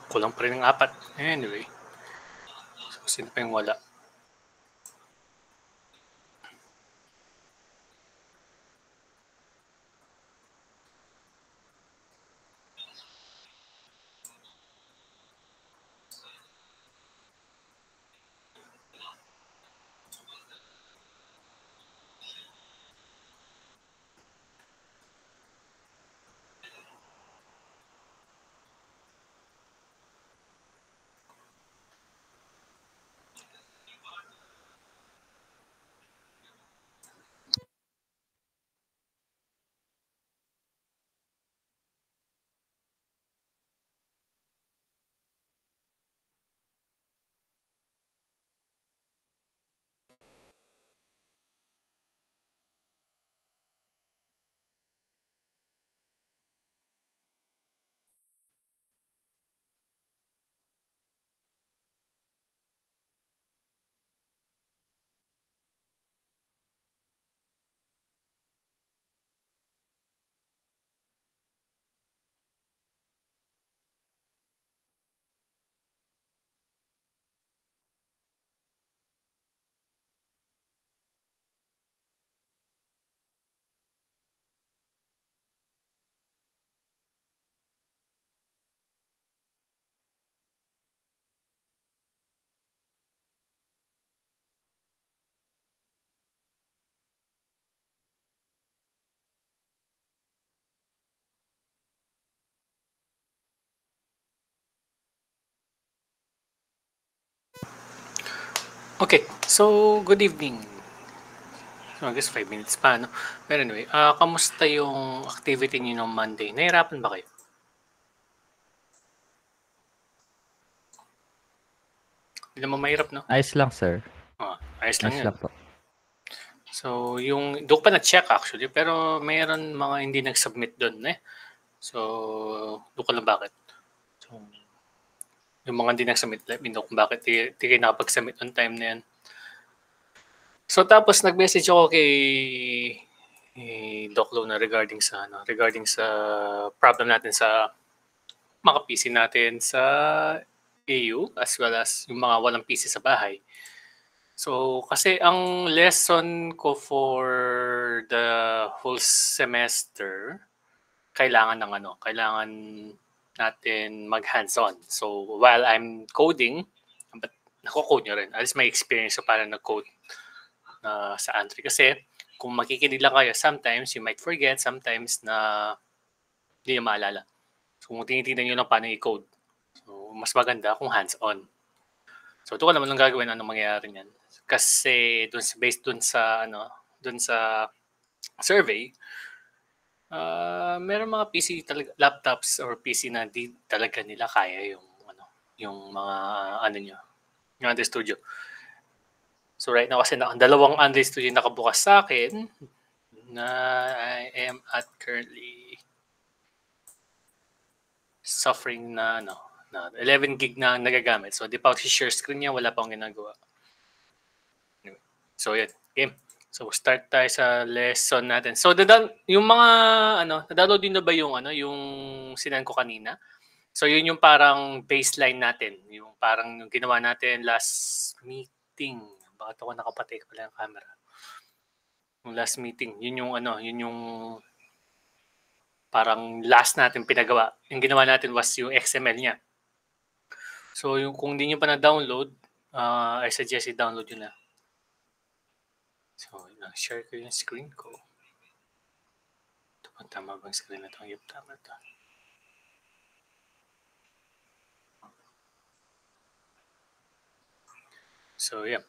Kulang pa rin ng 4. Anyway. So, sino pa yung wala? Okay, so good evening. So, I guess 5 minutes pa, no? Pero anyway, kamusta yung activity niyo ng Monday? Nahirapan ba kayo? Hindi naman mahirap, no? Ayos lang, sir. Ayos lang Ayos yun. lang po. So, yung doon pa na-check actually, pero mayroon mga hindi nag-submit doon, eh. So, doon ka lang bakit? So, yung mga hindi nag-submit, let me know kung bakit di kayo nakapag-submit on time na yan. So, tapos nag-message ako kay Doc Lo na regarding sa problem natin sa mga PC natin sa AU as well as yung mga walang PC sa bahay. So, kasi ang lesson ko for the whole semester, kailangan natin mag hands-on. So, while I'm coding, but nako-code nyo rin. At least may experience sa paano nag-code sa Antri. Kasi, kung makikinig lang kayo, sometimes you might forget, sometimes na hindi nyo maalala. So, kung tinitingnan nyo lang paano i-code, so, mas maganda kung hands-on. So, ito ko naman ang gagawin, anong mangyayari niyan. Kasi, based dun sa survey, meron mga PC talaga, laptops or PC na di talaga nila kaya yung mga nyo, yung Android Studio. So right now kasi dalawang Android Studio nakabukas sa akin na I am at currently suffering na 11 gig na nagagamit. So di pa ako share screen niya, wala pa akong ginagawa. Anyway, so yan, game. So start tayo sa lesson natin. So yung mga na-download din na ba yung yung sinan ko kanina? So yun yung parang baseline natin, yung parang yung ginawa natin last meeting. Bakit ako nakapatay pala yung camera? Yung last meeting, yun yung parang last natin pinagawa. Yung ginawa natin was yung XML niya. So yung kung hindi niyo pa na-download, I suggest i-download yun na. So share ko yung screen ko. Ito, tama bang screen na ito? Yup, tama ito. So yeah.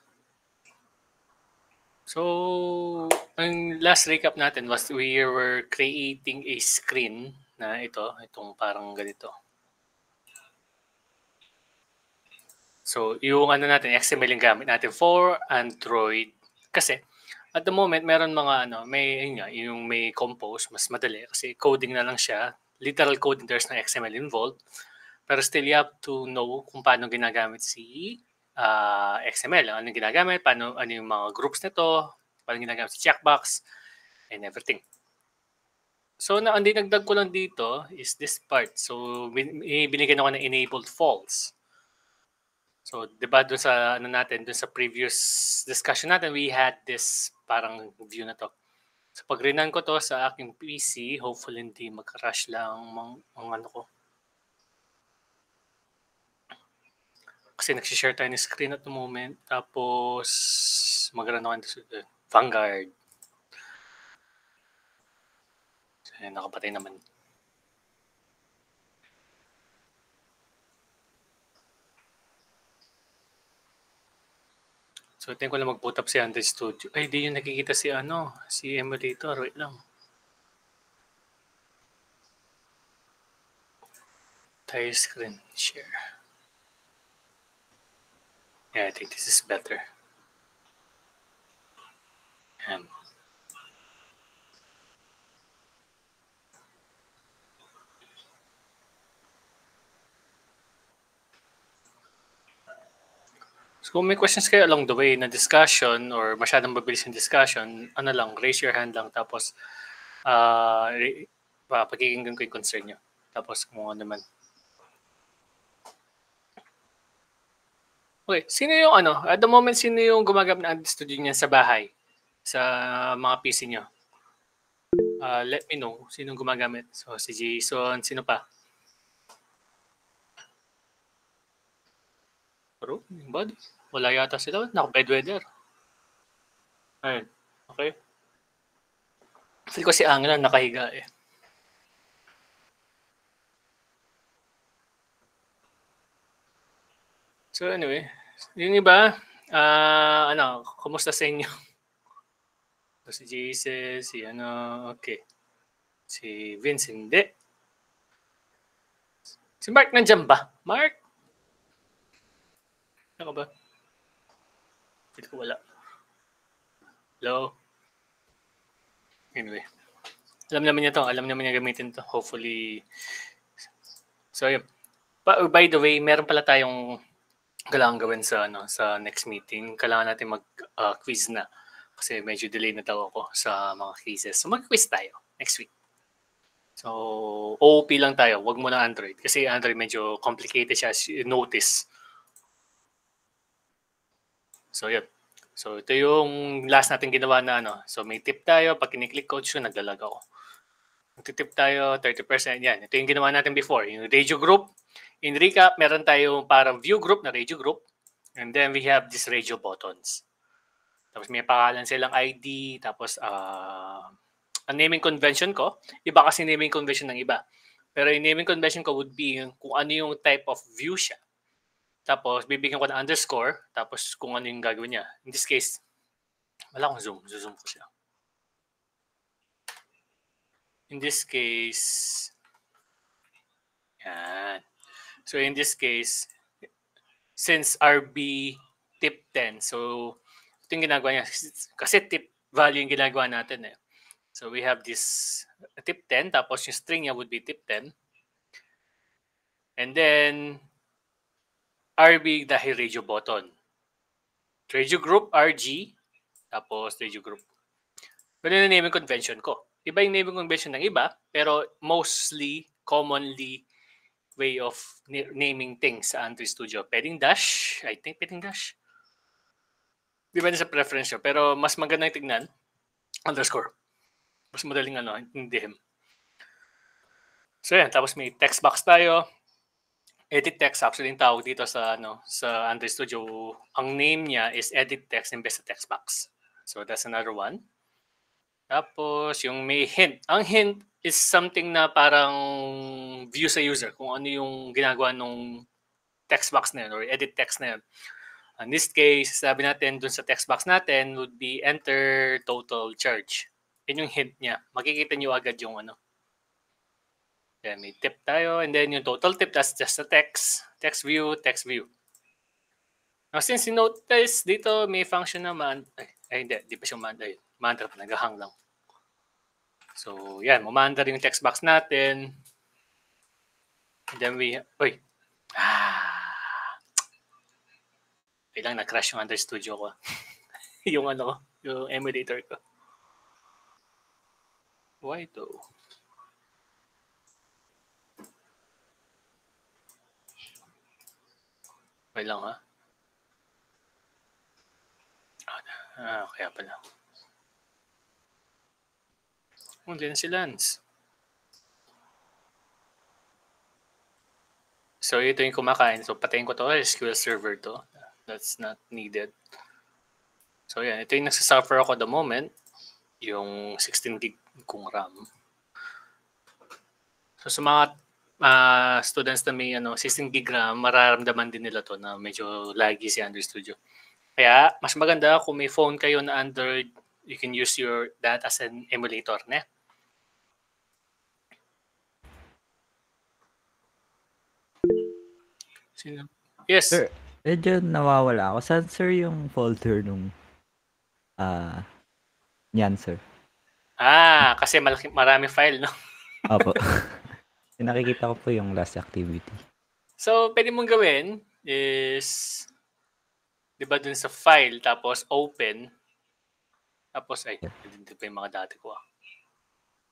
So, ang last recap natin was we were creating a screen na itong parang ganito. So, yung natin, XML yung gamit natin for Android. Kasi, at the moment, meron mga may Compose, mas madali. Kasi coding na lang siya. Literal coding, there's no XML involved. Pero still, you have to know kung paano ginagamit si XML. Ano yung ginagamit, ano yung mga groups nito, paano ginagamit si checkbox, and everything. So, ang dinagdag ko lang dito is this part. So, binigyan ako ng enabled false. So, di ba doon sa ano natin, doon sa previous discussion natin, we had this parang view na to. So, pag rinan ko to sa aking PC, hopefully hindi mag-crash lang ang ano ko. Kasi nagsishare tayo ng screen at the moment. Tapos, mag-run ako sa Vanguard. So, nakapatay naman. So, tingin ko lang mag-boot up si Android Studio. Ay, di yung nakikita si si emulator. Wait lang. Tayo screen share. Yeah, I think this is better. Yan. So, kung may questions kayo along the way na discussion or masyadong mabilis yung discussion, ano lang, raise your hand lang. Tapos, pakikinggan ko yung concern nyo. Tapos, kung ano naman. Okay, sino yung at the moment, sino yung gumagamit ng Android Studio niyan sa bahay? Sa mga PC nyo? Let me know sino gumagamit. So, si Jason, sino pa? Pero, yung body. Wala yata sila. Naka-bedweather. Ayun. Okay. Feel ko si Angela nakahiga eh. So anyway, yung iba, kumusta sa inyo? So, si Jesus, si okay. Si Vince, hindi. Si Mark nandiyan ba? Mark? Ano ba? Hindi ko wala. Hello? Anyway. Alam naman niya to. Alam naman niya gamitin to. Hopefully. So, yun. By the way, meron pala tayong kailangan gawin sa next meeting. Kailangan natin mag-quiz na. Kasi medyo delay na daw ako sa mga quizzes. So, mag-quiz tayo next week. So, OOP lang tayo. Huwag mo na Android. Kasi Android medyo complicated siya. Notice. So, yun. So, ito yung last natin ginawa na So, may tip tayo. Pag kiniklik coach ko, naglalag ako. Magtitip tayo, 30%. Yan. Ito yung ginawa natin before. Yung radio group. In recap, meron tayong parang view group na radio group. And then, we have these radio buttons. Tapos, may pangalan silang ID. Tapos, ang naming convention ko, iba kasi naming convention ng iba. Pero yung naming convention ko would be kung ano yung type of view siya. Tapos, bibigyan ko ng underscore. Tapos, kung ano yung gagawin niya. In this case, wala akong zoom. Zoom ko siya. In this case, yan. So, in this case, since RB tip 10, so, ito yung ginagawa niya. Kasi tip value yung ginagawa natin eh. So, we have this tip 10. Tapos, yung string niya would be tip 10. And then, RB dahil radio button. Radio group, RG. Tapos, radio group. Ganun yung naming convention ko. Iba yung naming convention ng iba, pero mostly, commonly, way of naming things sa Android Studio. Pwedeng dash. I think pwedeng dash. Depende sa preference nyo. Pero mas magandang tignan, underscore. Mas madaling intindihin. So yan, tapos may text box tayo. Edit text, actually yung tawag dito sa sa Android Studio. Ang name niya is edit text imbes sa text box. So that's another one. Tapos yung may hint. Ang hint is something na parang view sa user. Kung ano yung ginagawa nung text box na yun or edit text na yun. In this case, sabi natin dun sa text box natin would be enter total charge. Yan yung hint niya. Makikita nyo agad yung Yan, may tip tayo. And then yung total tip, that's just a text. Text view, text view. Now, since you notice dito, may function naman. Hindi pa siya umandar. Umandar pa, naghahang lang. So, yan, umandar yung text box natin. And then Kailang na-crash yung Android Studio ko. yung yung emulator ko. Why though? Wait lang ha. Kaya pala. Hindi na si Lance. So ito yung kumakain. So patayin ko to. SQL server to. That's not needed. So yan. Ito yung nagsasuffer ako the moment. Yung 16 gig kong RAM. So sa mga students na may 16 gig RAM, mararamdaman din nila to na medyo laggy si Android Studio. Kaya mas maganda kung may phone kayo na Android, you can use that as an emulator, ne? Sino? Yes. Sir, medyo nawawala ako. Saan, sir, yung folder nung yan, sir? Kasi marami file, no? Opo. Nakikita ko po yung last activity. So, pwede mong gawin is, di ba dun sa file, tapos open, tapos, hindi pa yung mga dati ko.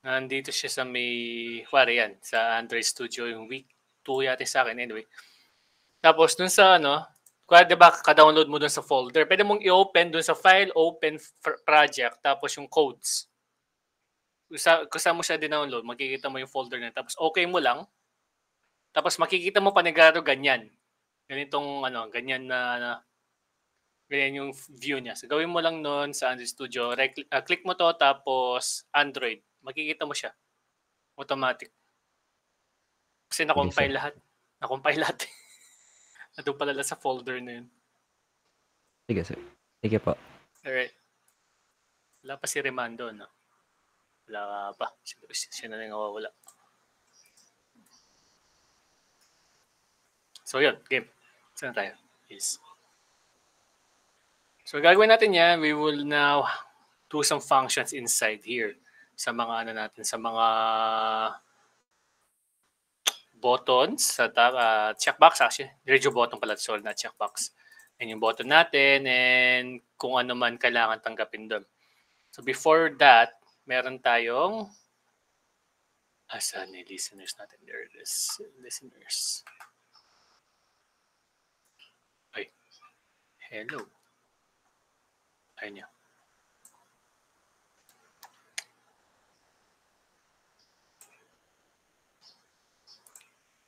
Nandito siya sa may, kuwari yan, sa Android Studio, yung week 2 yata sa akin, anyway. Tapos dun sa kuwari diba ka-download mo dun sa folder, pwede mong i-open dun sa file, open project, tapos yung codes. Kung saan mo siya din-download, makikita mo yung folder na, tapos okay mo lang, tapos makikita mo panigurado ganyan. Ganitong ganyan ganyan yung view niya. So gawin mo lang nun sa Android Studio, click mo to, tapos Android, makikita mo siya. Automatic. Kasi na-compile lahat. Na-compile lahat. Nandun pala sa folder na yun. Sige, sir. Sige po. Alright. Wala pa si Remando, no? Wala pa. Siya na yung nawawala. So yun, game. Saan tayo? Yes. So gagawin natin yan, we will now do some functions inside here sa mga natin, sa mga buttons sa checkbox actually. Radio button pala, sorry, na checkbox. And yung button natin and kung ano man kailangan tanggapin doon. So before that, meron tayong asan ni listeners natin? There it is. Listeners. Ay. Hello. Ayun niya.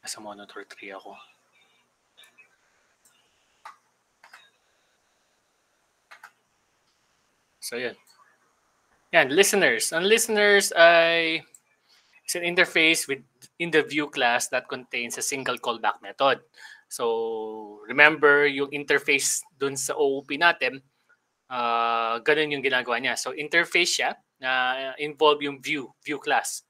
Nasa monitor 3 ako. So, yan. Yan, listeners. Ang listeners ay is an interface in the view class that contains a single callback method. So, remember yung interface dun sa OOP natin, ganun yung ginagawa niya. So, interface siya na involve yung view class.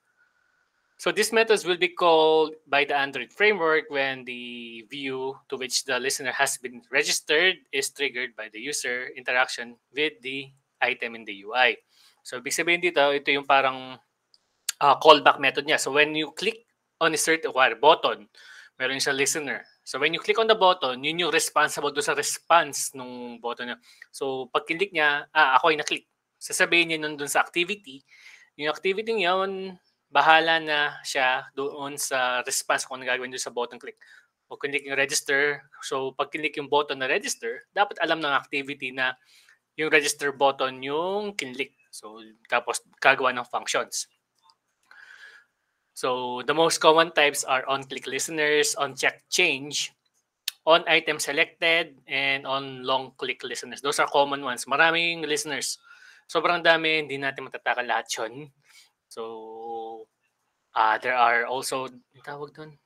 So, these methods will be called by the Android framework when the view to which the listener has been registered is triggered by the user interaction with the item in the UI. So, ibig sabihin dito, ito yung parang callback method niya. So, when you click on a certain button, meron siya listener. So, when you click on the button, yun yung responsible doon sa response nung button niya. So, pag click niya, ako ay na-click. Sasabihin niya nun doon sa activity. Yung activity yun, bahala na siya doon sa response kung ano gagawin doon sa button click. O click yung register. So, pag click yung button na register, dapat alam ng activity na yung register button yung click. So, tapos gagawa ng functions. So, the most common types are on-click listeners, on-check change, on-item selected, and on-long-click listeners. Those are common ones. Maraming listeners. Sobrang dami, hindi natin matatakan lahat yun. So, there are also, yung tawag doon,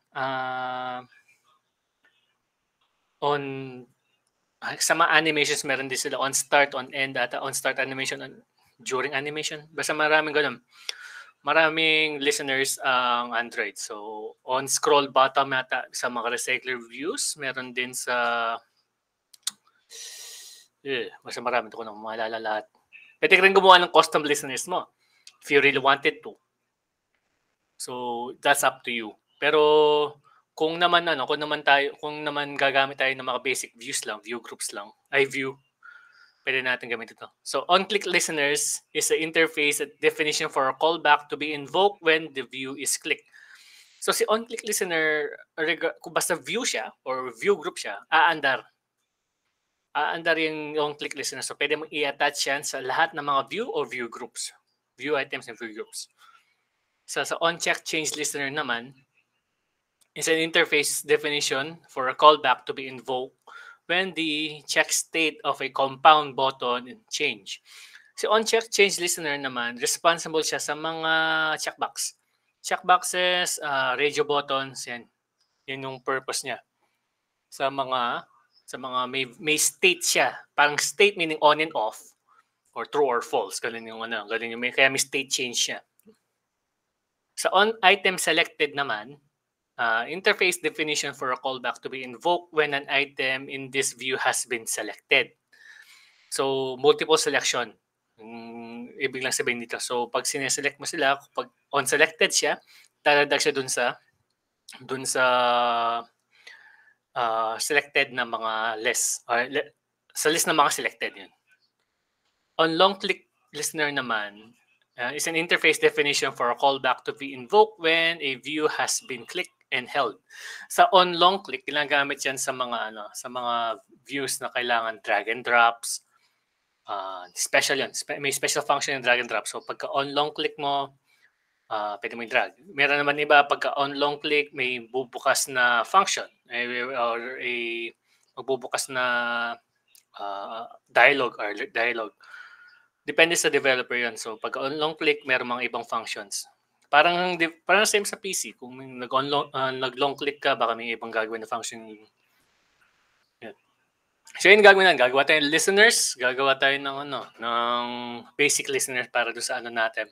sa mga animations, meron din sila on-start, on-end, on-start animation, during animation. Basta maraming ganun. Maraming listeners ang Android. So, on scroll bottom yata sa mga recycler views, meron din sa basta marami ko nang maalala lahat. Pwede ka rin gumawa ng custom listeners mo if you really wanted to. So, that's up to you. Pero kung naman gagamit tayo ng mga basic views lang, view groups lang, pwede natin gamitin ito. So, on-click listeners is an interface definition for a callback to be invoked when the view is clicked. So si on-click listener, kung basta view siya or view group siya, aandar yung on-click listener. So pwede mong i-attach yan sa lahat ng mga view or view groups. View items and view groups. So sa on-check change listener naman, is an interface definition for a callback to be invoked when the check state of a compound button change. Si on-check change listener naman, responsible siya sa mga checkbox. Checkboxes, radio buttons, yan. Yan yung purpose niya. Sa mga may state siya. Parang state meaning on and off or true or false. Ganun yung kaya may state change siya. Sa on item selected naman, interface definition for a callback to be invoked when an item in this view has been selected. So, multiple selection. Ibig lang sabihin dito. So, pag sineselect mo sila, pag on-selected siya, dadadag siya dun sa selected na mga list. Sa list ng mga selected yun. On long-click listener naman, is an interface definition for a callback to be invoked when a view has been clicked and held. Sa on long click, ginagamit yan sa mga views na kailangan drag and drops. Special yan. May special function yung drag and drop. So pagka on long click mo, pwede mo i-drag. Meron naman iba, pagka on long click, may bubukas na function or magbubukas na dialogue. Depende sa developer yan. So pagka on long click, meron mga ibang functions. Parang same sa PC. Kung nag-long click ka, baka may ibang gagawin na function. Yan. So yun gagawin natin. Gagawa tayo ng listeners. Gagawa tayo ng basic listeners para doon sa natin.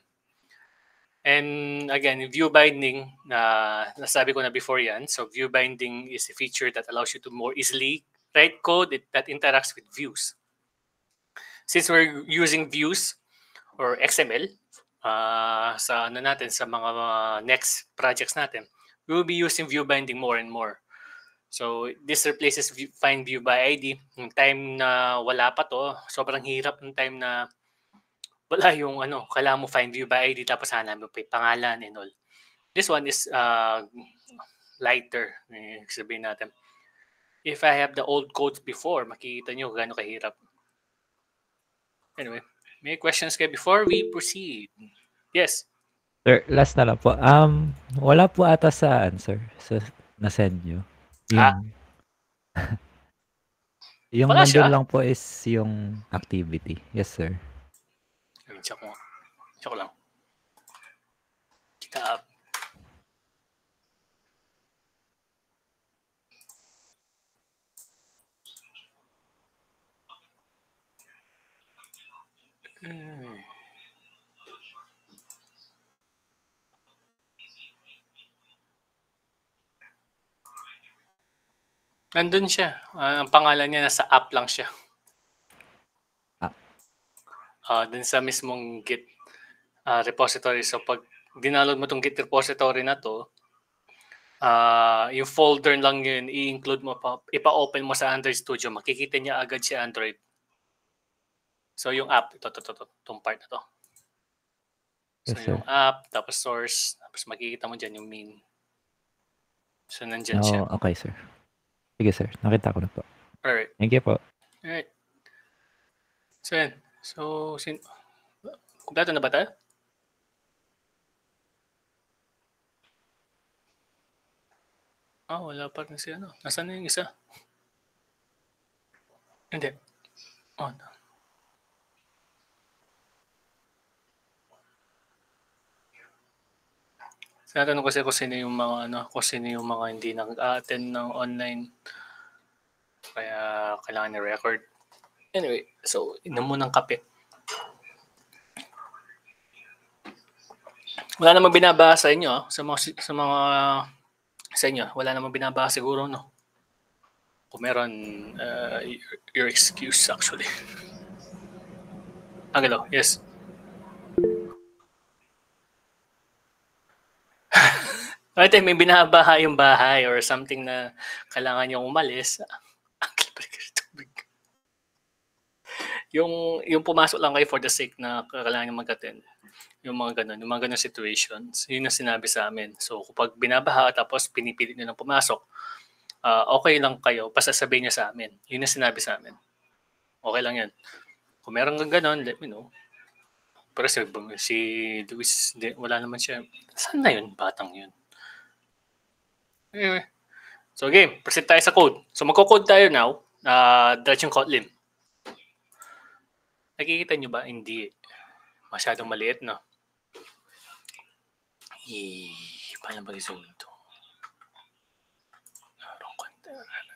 And again, view binding, nasabi ko na before yan. So view binding is a feature that allows you to more easily write code that interacts with views. Since we're using views or XML, sa mga next projects natin, we will be using view binding more and more. So this replaces find view by ID. Yung time na wala pa to, sobrang hirap ng time na wala yung kailangan mo find view by ID tapos hanapin mo pa yung pangalan and all. This one is lighter. Sabihin natin. If I have the old codes before, makikita nyo gaano kahirap. Anyway. May questions kayo before we proceed? Yes. Sir, last na lang po. Wala po ata sa answer. So, na-send nyo. Yung wala nandun siya? lang po is yung activity. Yes, sir. Check ko lang. Kita. Nandun siya. Ang pangalan niya nasa app lang siya. Dun sa mismong Git repository. So pag dinaload mo tong Git repository na to, yung folder lang yun, i-include mo pa, ipa-open mo sa Android Studio, makikita niya agad si Android. So yung app, itong part na to. So yes, yung app, tapos source, tapos makikita mo dyan yung main. So nandyan siya. Okay, sir. Sige, sir. Nakita ko na po. Alright. Thank you po. Alright. So yan. So, kumpleto na ba tayo? Wala pa rin si Nasaan na yung isa? Hindi. Tinatanong kasi kung sino yung mga hindi nag-attend ng online. Kaya kailangan i-record. Anyway, so inom mo ng kape. Wala namang binabasa sa inyo, sa inyo. Wala namang binabasa siguro, no? Kung meron, your excuse actually. Hello, yes. Ate, may binabaha yung bahay or something na kailangan nyo umalis. Yung pumasok lang kayo for the sake na kailangan nyo mag-attend. Yung mga ganun situations. Yun ang sinabi sa amin. So, kapag binabaha tapos pinipilit nilang pumasok, okay lang kayo, basta sabihin niyo sa amin. Yun ang sinabi sa amin. Okay lang yan. Kung meron kang ganun, let me know. Pero si Luis, wala naman siya. Saan na yun? Batang yun. Anyway. So, game. Proceed tayo sa code. So, magko-code tayo now. Diretso yung Kotlin. Nakikita nyo ba? Hindi. Masyadong maliit, no? Paano ba i-zoom ito?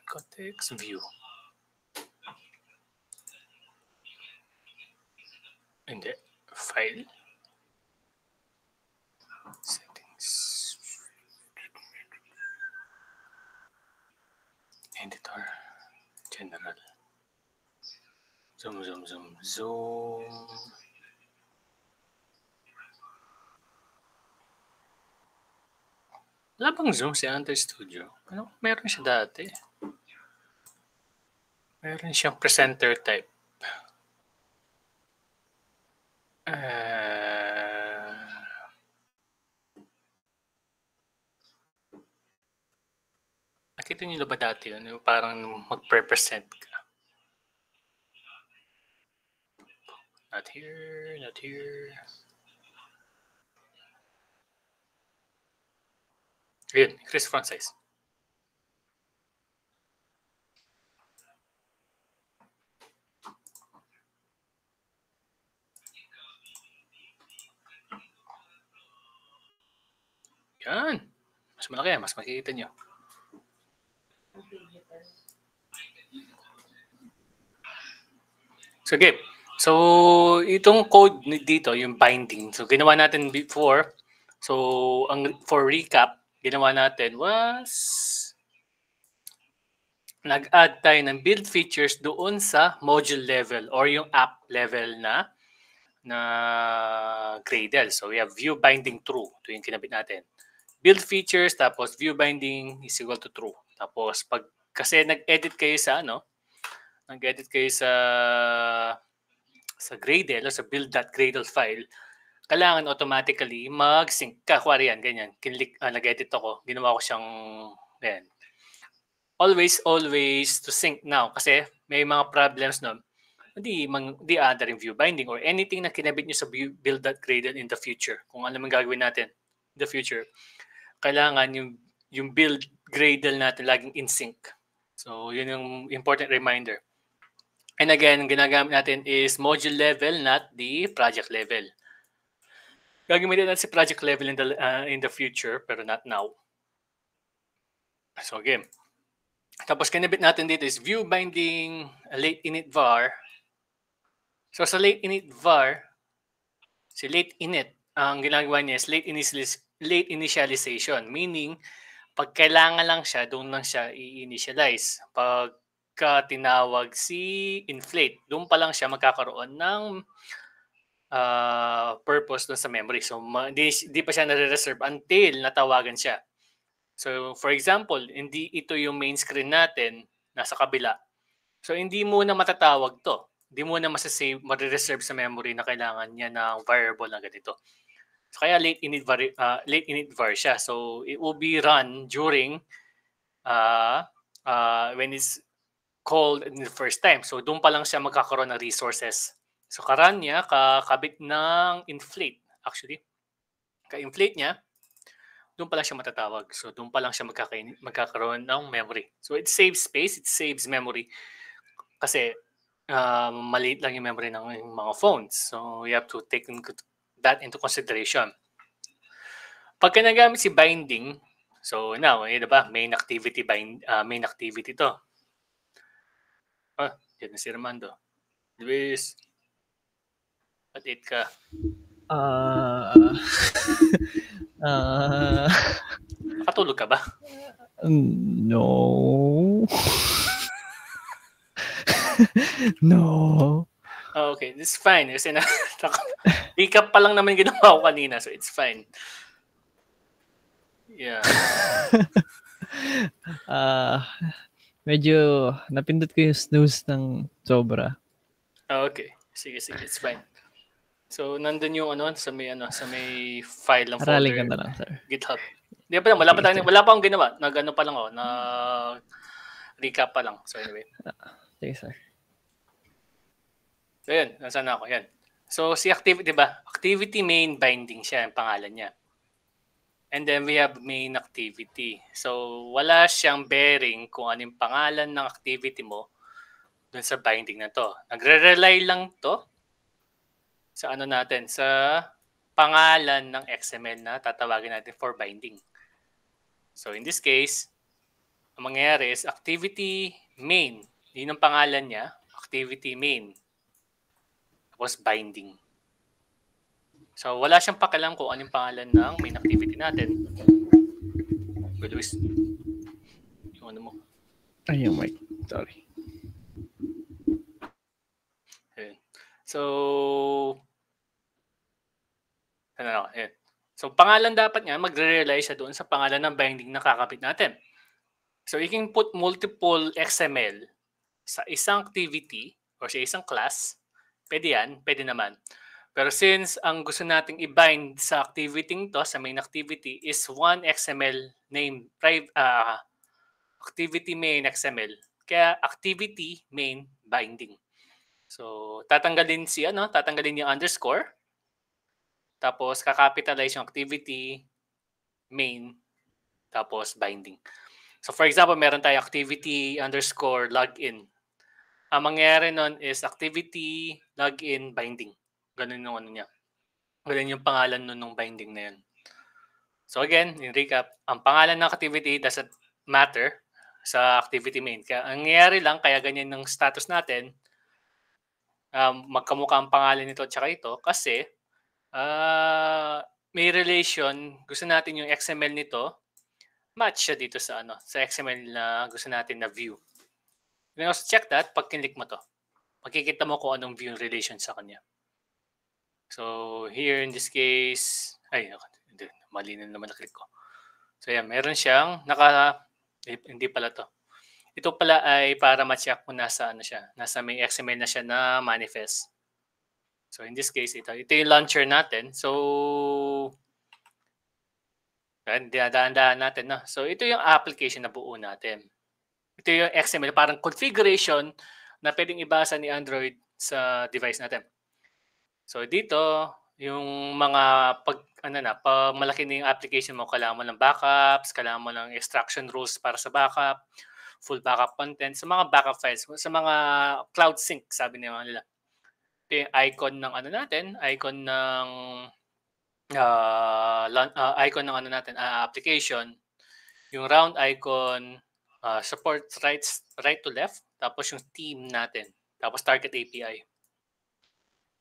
Context view. Hindi. File. Settings. Editor. General. Zoom. Wala bang zoom si Hunter Studio? Ano? Meron siya dati. Meron siyang presenter type. Nakita niyo ba dati yun? Yung parang mag-present ka. Not here. Ayun, increase font size. Yan. Mas malaki yan. Mas makikita nyo. So, okay. So, itong code dito, yung binding. So, ginawa natin before. So, for recap, ginawa natin was nag-add tayo ng build features doon sa module level or yung app level na Gradle. So, we have view binding true. Ito yung kinabit natin. Build features, tapos view binding is equal to true. Tapos, kasi nag-edit kayo sa Gradle o sa build.gradle file, kailangan automatically mag-sync ka. Kuwari yan, ganyan. Nag-edit ako. Ginawa ko siyang, ganyan. Always to sync now. Kasi may mga problems nun. Hindi under yung view binding or anything na kinabit nyo sa build.gradle in the future. Kung ano man gagawin natin in the future, kailangan yung build Gradle natin laging in sync. So, yun yung important reminder. And again, ang ginagamit natin is module level, not the project level. Gagamitin natin si project level in the future, pero not now. So, again. Tapos, kinabit natin dito is view binding late init var. So, sa late init var, si late init, ang ginagawa niya is late initialization. Meaning, pag kailangan lang siya, doon lang siya i-initialize. Pagka tinawag si inflate, doon pa lang siya magkakaroon ng purpose doon sa memory. So, di pa siya nare-reserve until natawagan siya. So, for example, hindi ito yung main screen natin, nasa kabila. So, hindi mo na matatawag to. Hindi mo na ma-reserve sa memory na kailangan niya ng variable na ganito. So, kaya late init var siya. So, it will be run during when it's called in the first time. So, doon pa lang siya magkakaroon ng resources. So, karan niya, kakabit ng inflate. Actually, ka-inflate niya, doon pa lang siya matatawag. So, doon pa lang siya magkakaroon ng memory. So, it saves space, it saves memory. Kasi, maliit lang yung memory ng mga phones. So, you have to take that into consideration. Pagka nagamit si binding, so now, diba, main activity to. Yan na si Armando. Luis, patit ka. Nakatulog ka ba? No. No. Okay, this is fine. Kasi recap pa lang naman ginawa ko kanina, so it's fine. Yeah. Medyo napindot ko yung snooze ng sobra. Okay. Sige, it's fine. So, nandun yung sa may file ng Aralin folder. ka na lang, sir. GitHub. Hindi pa lang, wala pa akong ginawa. Nag-ano pa lang ako, na recap pa lang. So, anyway. Sige, sir. So, yun. Nasaan na ako? Yan. So, si activity, diba? Activity main binding siya, ang pangalan niya. And then, we have main activity. So, wala siyang bearing kung anong pangalan ng activity mo dun sa binding na to. Nagre-rely lang to sa natin, sa pangalan ng XML na tatawagin natin for binding. So, in this case, ang mangyayari is activity main. Yun ang pangalan niya, activity main. Tapos binding. So, wala siyang pakialam kung anong pangalan ng main activity natin. But Luis, yung ano mo? Ay, yung mic. Sorry. Ayan. So, ayan. So, pangalan dapat niya, magre-rely siya doon sa pangalan ng binding na kakapit natin. So, you can put multiple XML sa isang activity or sa isang class. Pwede yan, pwede naman. Pero since ang gusto nating i-bind sa activity to, sa main activity, is one XML name, activity main XML. Kaya activity main binding. So, tatanggalin yung underscore. Tapos, kakapitalize yung activity main. Tapos, binding. So, for example, meron tayo activity underscore login. Ang mangyayari nun is activity login binding. Ganun yung niya. Ganun yung pangalan nun ng binding na yun. So again, in recap, ang pangalan ng activity doesn't matter sa activity main. Kaya ang nangyayari lang, kaya ganyan ng status natin, magkamukha ang pangalan nito at saka ito kasi may relation, gusto natin yung XML nito, match siya dito sa sa XML na gusto natin na view. You can also check that pag kinlik mo to. Makikita mo kung anong view relation sa kanya. So, here in this case, mali na naman na-click ko. So, yan, meron siyang hindi pala to. Ito pala ay para ma-check kung nasa nasa may XML na siya na manifest. So, in this case, ito yung launcher natin. So, dinadaan natin, no? So, ito yung application na buo natin. Ito yung XML, parang configuration na pwedeng ibasa ni Android sa device natin. So dito, yung mga pag malaki na yung application mo, kailangan mo ng backups, kailangan mo ng extraction rules para sa backup, full backup content, sa mga backup files, sa mga cloud sync, sabi nila. Ito yung icon ng icon ng application, yung round icon, supports right to left, tapos yung theme natin, tapos target API.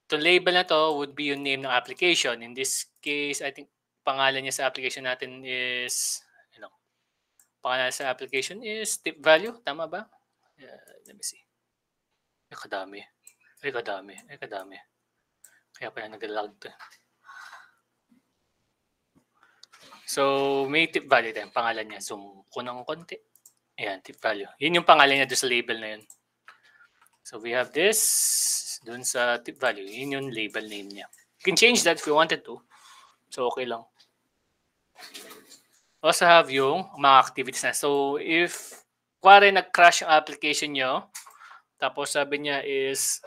Itong label na to would be yung name ng application. In this case, I think pangalan niya sa application natin is, pangalan sa application is tip value. Tama ba? Let me see. Ay, kadami. Kaya pala nag-lag to. So, may tip value tayo. Pangalan niya. Zoom ko ng konti. Ayan, tip value. Yun yung pangalan niya doon sa label na yun. So, we have this dun sa tip value. Yun yung label name niya. You can change that if you wanted to. So, okay lang. Also have yung mga activities na. So, if kuwari nag-crash yung application nyo, tapos sabi niya is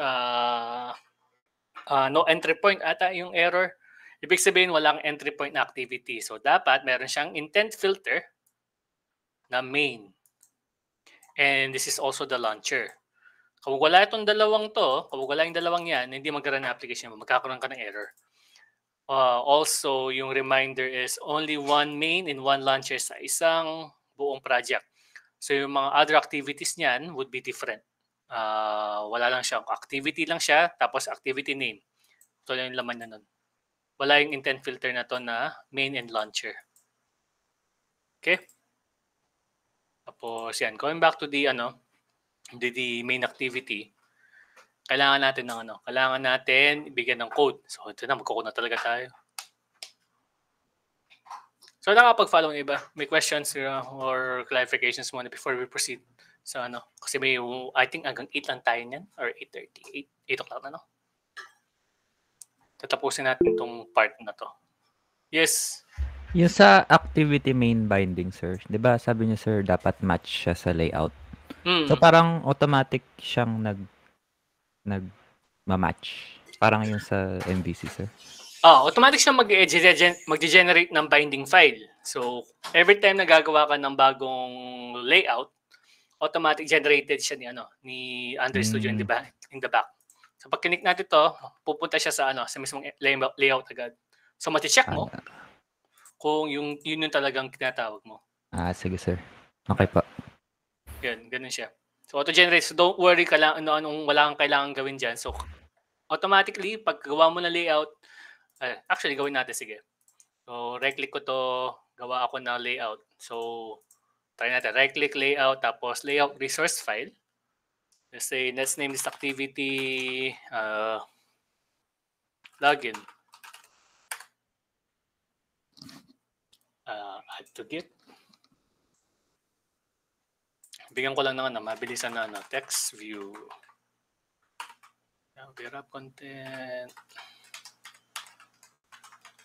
no entry point ata yung error, ibig sabihin walang entry point na activity. So, dapat meron siyang intent filter na main. And this is also the launcher. Kung wala itong dalawang to, kung wala yung dalawang yan, hindi magkaroon ng application mo, magkakaroon ka ng error. Also, yung reminder is only one main and one launcher sa isang buong project. So, yung mga other activities niyan would be different. Wala lang siya. Activity lang siya, tapos activity name. Ito lang yung laman na nun. Wala yung intent filter na to na main and launcher. Okay? Tapos yan, going back to the main activity, kailangan natin ng kailangan natin ibigyan ng code. So ito na, magko-code na talaga tayo. So nakapag-follow ng iba? May questions or clarifications muna before we proceed sa kasi I think hanggang 8 lang tayo niyan or 8:30, 8 o'clock na, no? tatapusin natin tong part na to. Yes. Yung sa activity main binding, sir, 'di ba sabi niyo, sir, dapat match siya sa layout. So, parang automatic siyang nagma-match. Parang yung sa MVC, sir. Automatic siyang mag-generate ng binding file. So, every time na gagawa ka ng bagong layout, automatic generated siya ni Android Studio in the back. So, pag kinik natin to, pupunta siya sa sa mismong layout agad. So, mati-check mo kung yun yung talagang tinatawag mo. Sige, sir. Okay po. Yan, ganun siya. So, auto-generate. So, don't worry ka lang anong wala kang kailangan gawin dyan. So, automatically, pag gawa mo na layout, actually, gawin natin, sige. So, right-click ko to, gawa ako na layout. So, try natin. Right-click layout, tapos layout resource file. Let's name this activity login. Add to Git. Bigyan ko lang ng mabilisan na text view. Wrap content.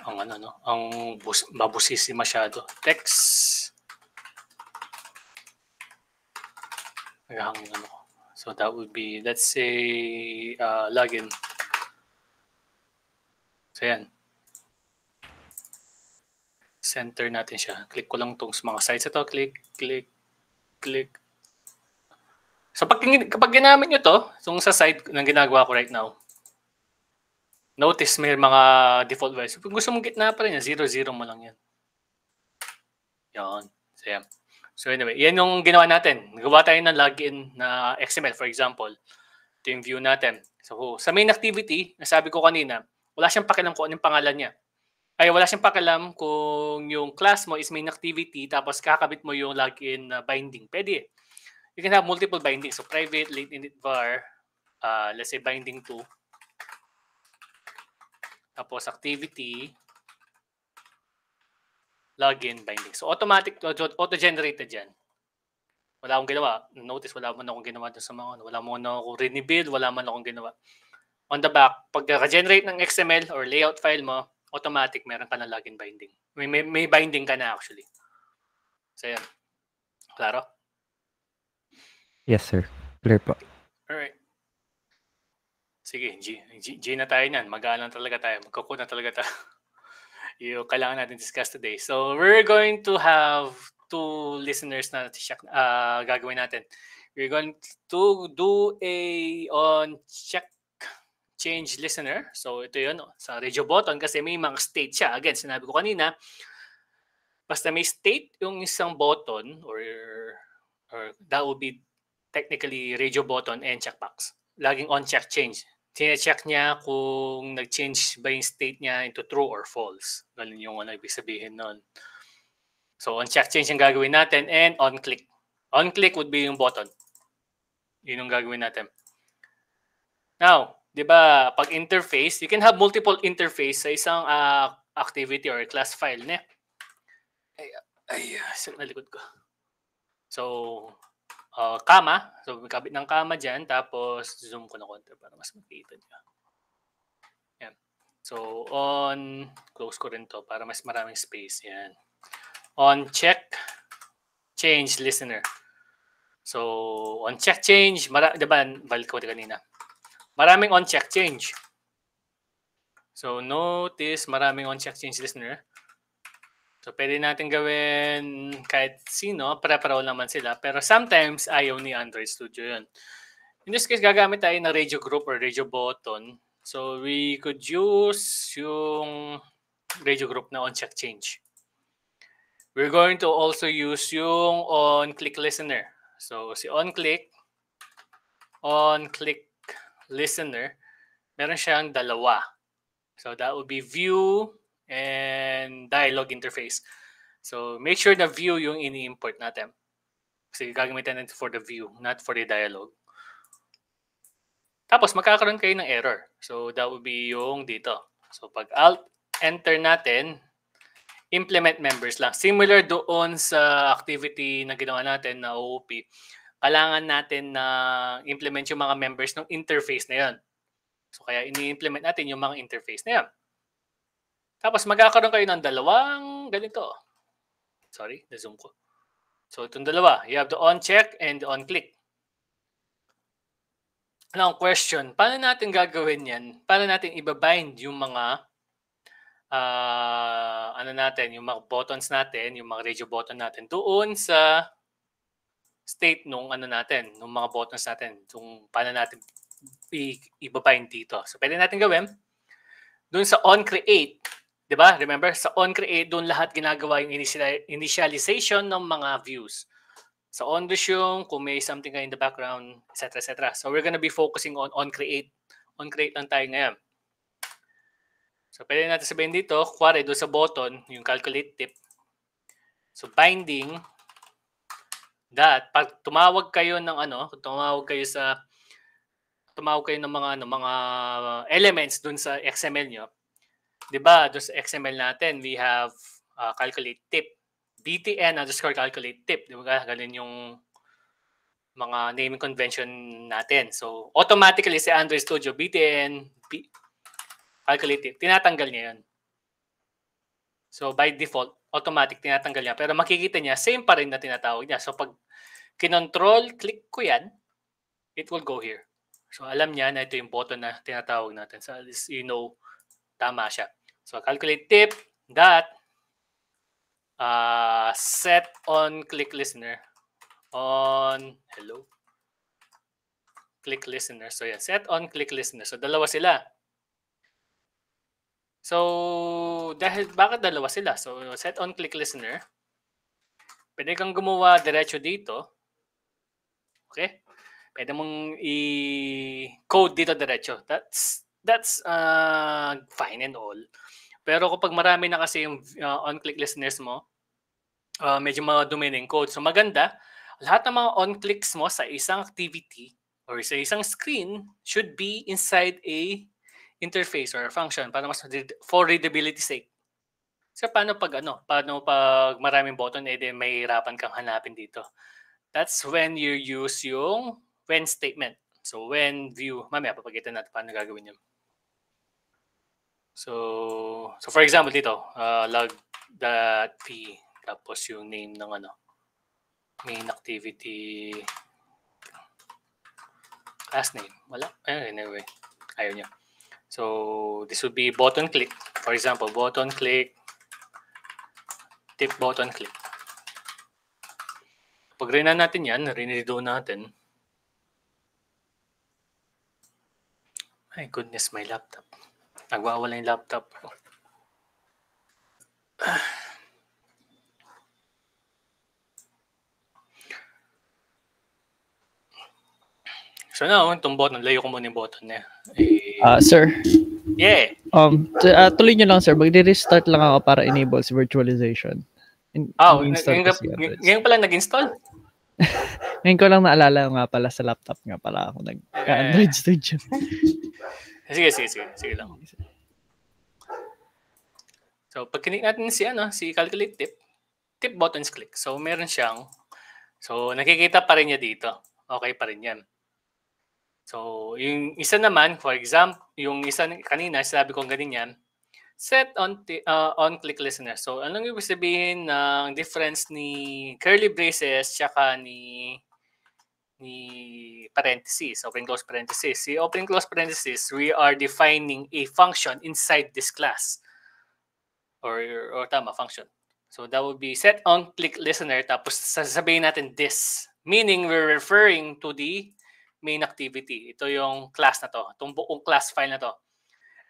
Ang mabusisi masyado. Text. So that would be, let's say, login. So yan. Center natin siya. Click ko lang tong mga sites ito. Click. So kapag ginamit nyo to, itong sa site na ginagawa ko right now, notice may mga default values. Kung gusto mong gitna pa rin, 0, 0 mo lang yan. Yan. So, yan. So anyway, yan yung ginawa natin. Nagawa tayo ng login na XML, for example. Ito yung view natin. So sa main activity, nasabi ko kanina, wala siyang pakialam kung anong pangalan niya. Wala siyang pakialam kung yung class mo is main activity, tapos kakabit mo yung login binding. Pwede. You can have multiple bindings. So private, late init var, let's say binding 2. Tapos activity, login, binding. So automatic, auto-generated yan. Wala akong ginawa. Notice, wala man akong ginawa doon sa mga, wala man akong rebuild, wala man akong ginawa. On the back, pag generate ng XML or layout file mo, automatic meron ka na login binding. May binding ka na actually. So yan. Klaro? Yes, sir. Clear po. Alright. Sige, G na tayo niyan. Mag-aalang talaga tayo. Magkuko na talaga tayo. Yung kailangan natin discuss today. So, we're going to have 2 listeners na gagawin natin. We're going to do on check change listener. So, ito yun. Sa radio button kasi may mga state siya. Again, sinabi ko kanina, basta may state yung isang button or that would be technically radio button and checkbox. Laging on check change. Tine-check niya kung nag-change ba yung state niya into true or false. Ganun yung ibig sabihin nun. So, on check change yung gagawin natin and on click. On click would be yung button. Yun yung gagawin natin. Now, di ba, pag interface, you can have multiple interface sa isang activity or class file. Sa likod ko. So, kama. So, may kabit ng kama dyan. Tapos, zoom ko na konti para mas makita nyo. Yan. So, close ko rin to para mas maraming space. Yan. On check, change listener. So, on check change, diba, balik ko kanina. Maraming on check change. So, notice maraming on check change listener. So, pwede natin gawin kahit sino, para-paraw naman sila. Pero sometimes, ayaw ni Android Studio yun. In this case, gagamit tayo ng radio group or radio button. So, we could use yung radio group na on-check change. We're going to also use yung on-click listener. So, si on-click listener, meron siyang dalawa. So, that would be view and dialog interface. So, make sure na view yung ini-import natin. Kasi gagamitin natin for the view, not for the dialog. Tapos, magkakaroon kayo ng error. So, that would be yung dito. So, pag Alt-Enter natin, implement members lang. Similar doon sa activity na ginawa natin na OOP, kailangan natin na implement yung mga members ng interface na yan. So kaya ini-implement natin yung mga interface na yan. Tapos magkakaroon kayo ng dalawang ganito. Sorry, na-zoom ko. So itong dalawa, you have the on-check and the on-click. Now, question, paano natin gagawin yan? Paano natin ibabind yung mga yung mga buttons natin, yung mga radio button natin doon sa state nung nung mga buttons natin, yung paano natin ibabind dito. So pwede natin gawin doon sa on-create, di ba? Remember, sa on-create, doon lahat ginagawa yung initialization ng mga views. Sa on-resume, kung may something in the background, etc. etc. So we're gonna be focusing on create. On create lang tayo ngayon. So pwede natin sabihin dito, kuwari doon sa button, yung calculate tip. So binding that, pag tumawag kayo ng tumawag kayo ng mga elements doon sa XML nyo. 'Di ba? Doon sa XML natin, we have calculate tip. btn_calculate tip. Di ba? Ganun yung mga naming convention natin. So, automatically sa Android Studio, btn calculate tip, tinatanggal niya yun. So, by default, automatic tinatanggal niya. Pero makikita niya, same pa rin na tinatawag niya. So, pag kinontrol, click ko yan, it will go here. So, alam niya na ito yung button na tinatawag natin. So, at least you know, tama siya. So, calculate tip, set on click listener on click listener. So yeah, set on click listener. So dalawa sila. So bakit dalawa sila? So set on click listener. Pwede kang gumawa diretso dito. Okay? Pwede mong i-code dito diretso. That's fine and all. Pero kapag marami na kasi yung on-click listeners mo, medyo madumi na yung code. So maganda, lahat ng mga on-clicks mo sa isang activity or sa isang screen should be inside a interface or a function para mas for readability sake. So paano pag maraming button, may hirapan kang hanapin dito. That's when you use yung when statement. So when view, mamaya papakita natin paano gagawin yun. So for example dito, log.p tapos yung name ng main activity class name. Wala. Anyway, ayaw niya. So this would be button click. For example, button click, tip button click. Pag rin natin yan, rin-redo natin. My goodness, my laptop. Nagwawala yung laptop ko. So now, itong button, layo ko muna yung button niya. Sir. Yeah. Tuloy nyo lang, sir. Magre-restart lang ako para enable si virtualization. Ngayon pala nag-install? Ngayon ko lang naalala nga pala sa laptop nga pala ako nag-Android Studio. Sige lang. So, pag kinik natin si calculate tip buttons click. So, meron siyang, nakikita pa rin niya dito. Okay pa rin yan. So, yung isa naman, for example, yung isa kanina, sabi ko ganyan, set on click listener. So, anong ibig sabihin ng difference ni curly braces tsaka ni parentheses, open close parentheses. Si open close parentheses, we are defining a function inside this class. Or tama, function. So that would be set on click listener tapos sasabihin natin this. Meaning we're referring to the main activity. Ito yung class na to. Itong buong class file na to.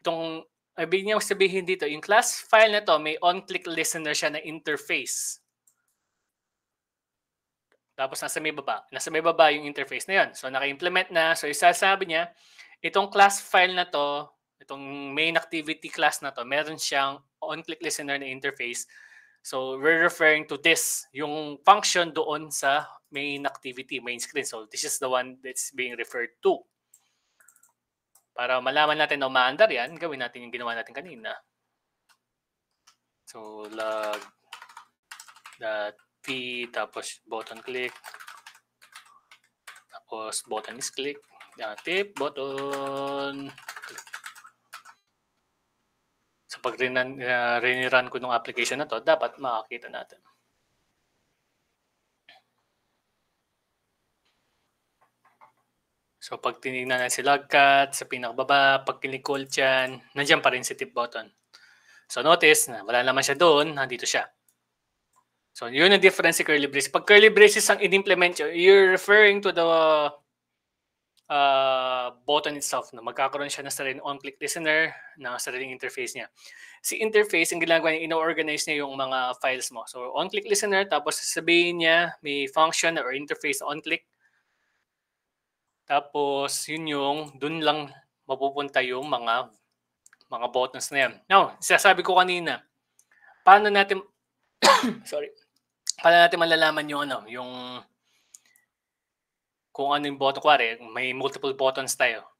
Itong ibig niya sabihin dito, yung class file na to may on click listener siya na interface. Tapos nasa may baba yung interface na yun. So naka-implement na. So isasabi niya, itong class file na to, itong main activity class na to, meron siyang on-click listener na interface. So we're referring to this, yung function doon sa main activity, main screen. So this is the one that's being referred to. Para malaman natin na umaandar yan, gawin natin yung ginawa natin kanina. So log.p tapos button click. Tapos button is click. Tip button click. pag rinirun ko ng application na to, dapat makakita natin. So pag tinignan natin si Logcat, sa pinakababa, pag kinikol dyan, nandiyan pa rin si tip button. So notice na wala naman siya doon, nandito siya. So yun ang difference si curly braces. Pag curly braces ang in-implement nyo, you're referring to the button itself. No? Magkakaroon siya ng sariling on-click listener, ng sariling interface niya. Si interface, ang ginagawa niya, ino-organize niya yung mga files mo. So on-click listener, tapos sasabihin niya may function or interface on-click. Tapos yun yung dun lang mapupunta yung mga buttons na yan. Now, sasabi ko kanina, paano natin paano natin malalaman yung yung kung ano yung button, kuwari, may multiple buttons tayo.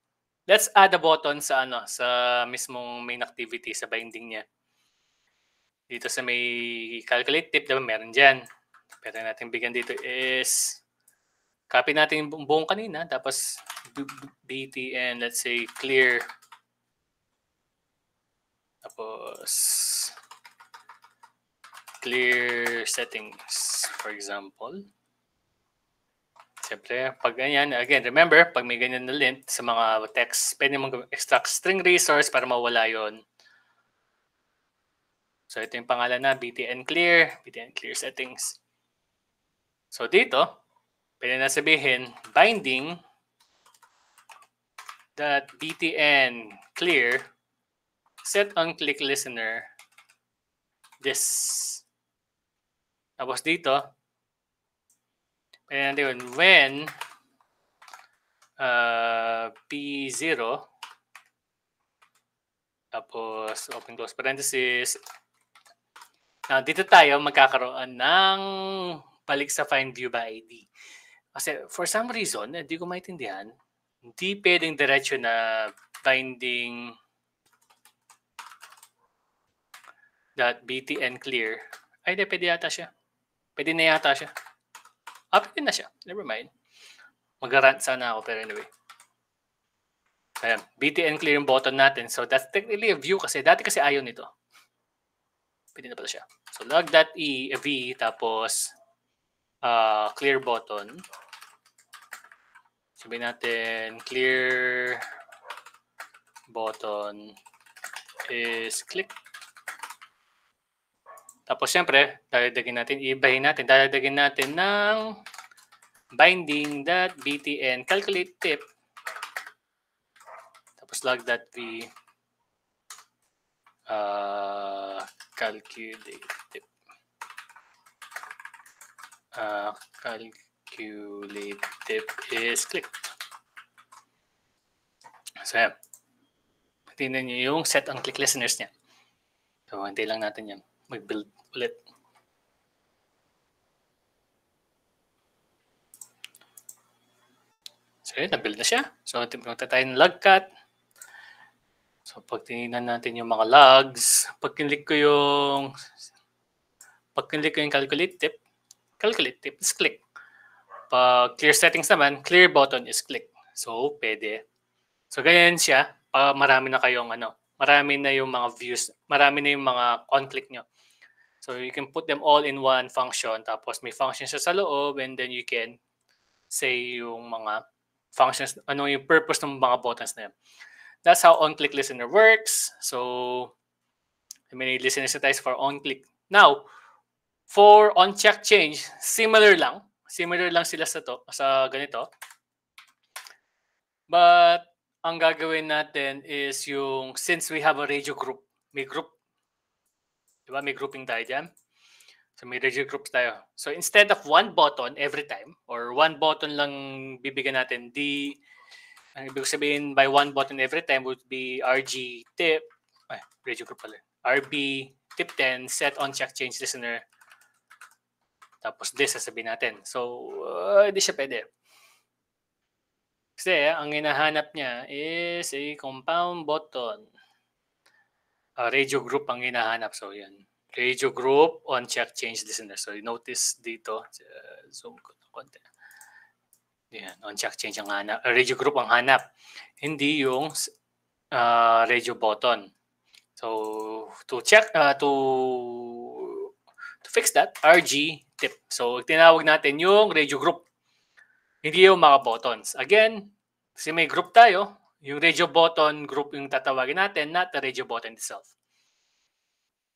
Let's add a button sa sa mismong main activity, sa binding niya. Dito sa may calculate tip, diba meron diyan. Pwede natin bigyan dito is copy natin yung buong kanina, tapos btn, let's say clear, tapos clear settings, for example. Siyempre, pag ganyan, again, remember, pag may ganyan na lint sa mga text, pwede mong extract string resource para mawala yon. So ito yung pangalan na btn clear settings. So dito, pwede na sabihin binding .btn clear set on click listener this. Tapos dito, pwede natin when p0, tapos open close parenthesis. Now, dito tayo magkakaroon ng balik sa find view by ID. Kasi for some reason, hindi ko maintindihan, hindi pwedeng diretso na binding .btn clear. Ay, di, pwede yata siya. Pwede na yata siya. Pwede na siya. Never mind. Mag-rant sana ako, pero anyway. Ayan, btn clear yung button natin. So that's technically a view kasi dati kasi ayaw nito. Pwede na pala siya. So log.ev tapos clear button. Sabihin natin clear button is click. Tapos siyempre, dadagdagan natin ng binding.btn calculate tip. Tapos log.v calculate tip. Calculate tip is click. So yan. Tingnan nyo yung set on click listeners niya. So hintay lang natin yan. Mag-build ulit. So yun, na-build na siya. So punta tayo ng logcat. So pag tinignan natin yung mga logs, pag kinlik ko yung calculate tip is click. Pag clear settings naman, clear button is click. So pwede. So ganyan siya. Marami na kayong marami na yung mga views, marami na yung mga on-click nyo. So you can put them all in one function, tapos may functions siya sa loob, and then you can say yung mga functions, ano yung purpose ng mga buttons na yan. That's how on-click listener works. So may listener sensitize for on-click. Now, for on-check change, similar lang sila sa ganito. But ang gagawin natin is yung, since we have a radio group, may group, diba? May grouping tayo dyan. So may radio groups tayo. So instead of one button every time, or one button lang bibigyan natin, ang ibig sabihin by one button every time would be RG tip, radio group pala, RB tip 10, set on check change listener. Tapos this, sasabihin natin. So, hindi siya pwede. Kasi ang hinahanap niya is a compound button. Radio group ang hinahanap. So, yan. Radio group on check change listener. So, you notice dito. Zoom ko ng konti. Yan. On check change ang hanap. Radio group ang hanap. Hindi yung radio button. So, So to check, to fix that, RG tip. So tinawag natin yung radio group. Hindi yung mga buttons. Again, kasi may group tayo, yung radio button group yung tatawagin natin, not the radio button itself.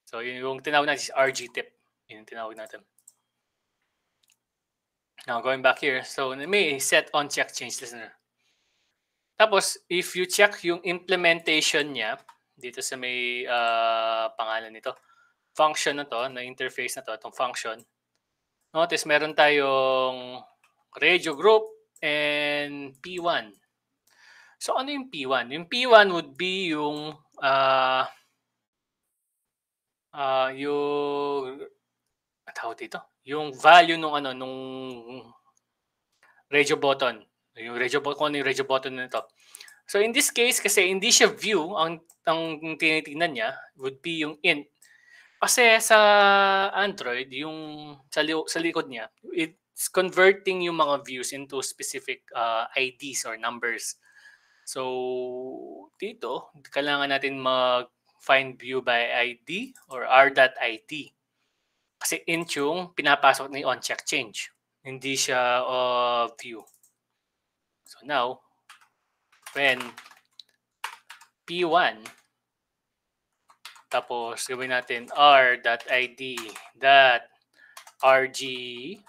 So yung tinawag natin is RG tip. Yun yung tinawag natin. Now going back here, so may set on check change listener. Tapos if you check yung implementation niya dito sa may pangalan nito, function na to, na interface na to, itong function. Notice meron tayong radio group and P1. So ano yung P1? Yung P1 would be yung tawag dito, yung value nung radio button. Yung radio button, kung ano yung radio button nito. So in this case, kasi hindi siya view, ang tinitingnan niya would be yung int. Kasi sa Android, yung sa likod niya, it's converting yung mga views into specific IDs or numbers. So dito, kailangan natin mag-find view by ID or r.id. Kasi int yung pinapasok ni on check change. Hindi siya view. So now, when P1, tapos gawin natin r.id .rg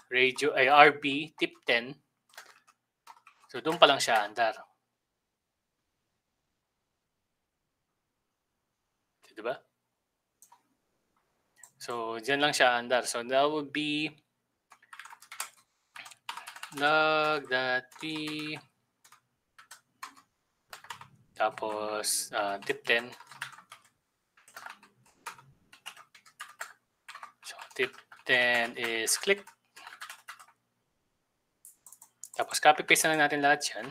radio rb tip 10. So doon pa lang siya andar. Diba? So diyan lang siya andar. So that would be log.p tapos tip 10. So tip 10 is click. Tapos copy paste na lang natin lahat yan.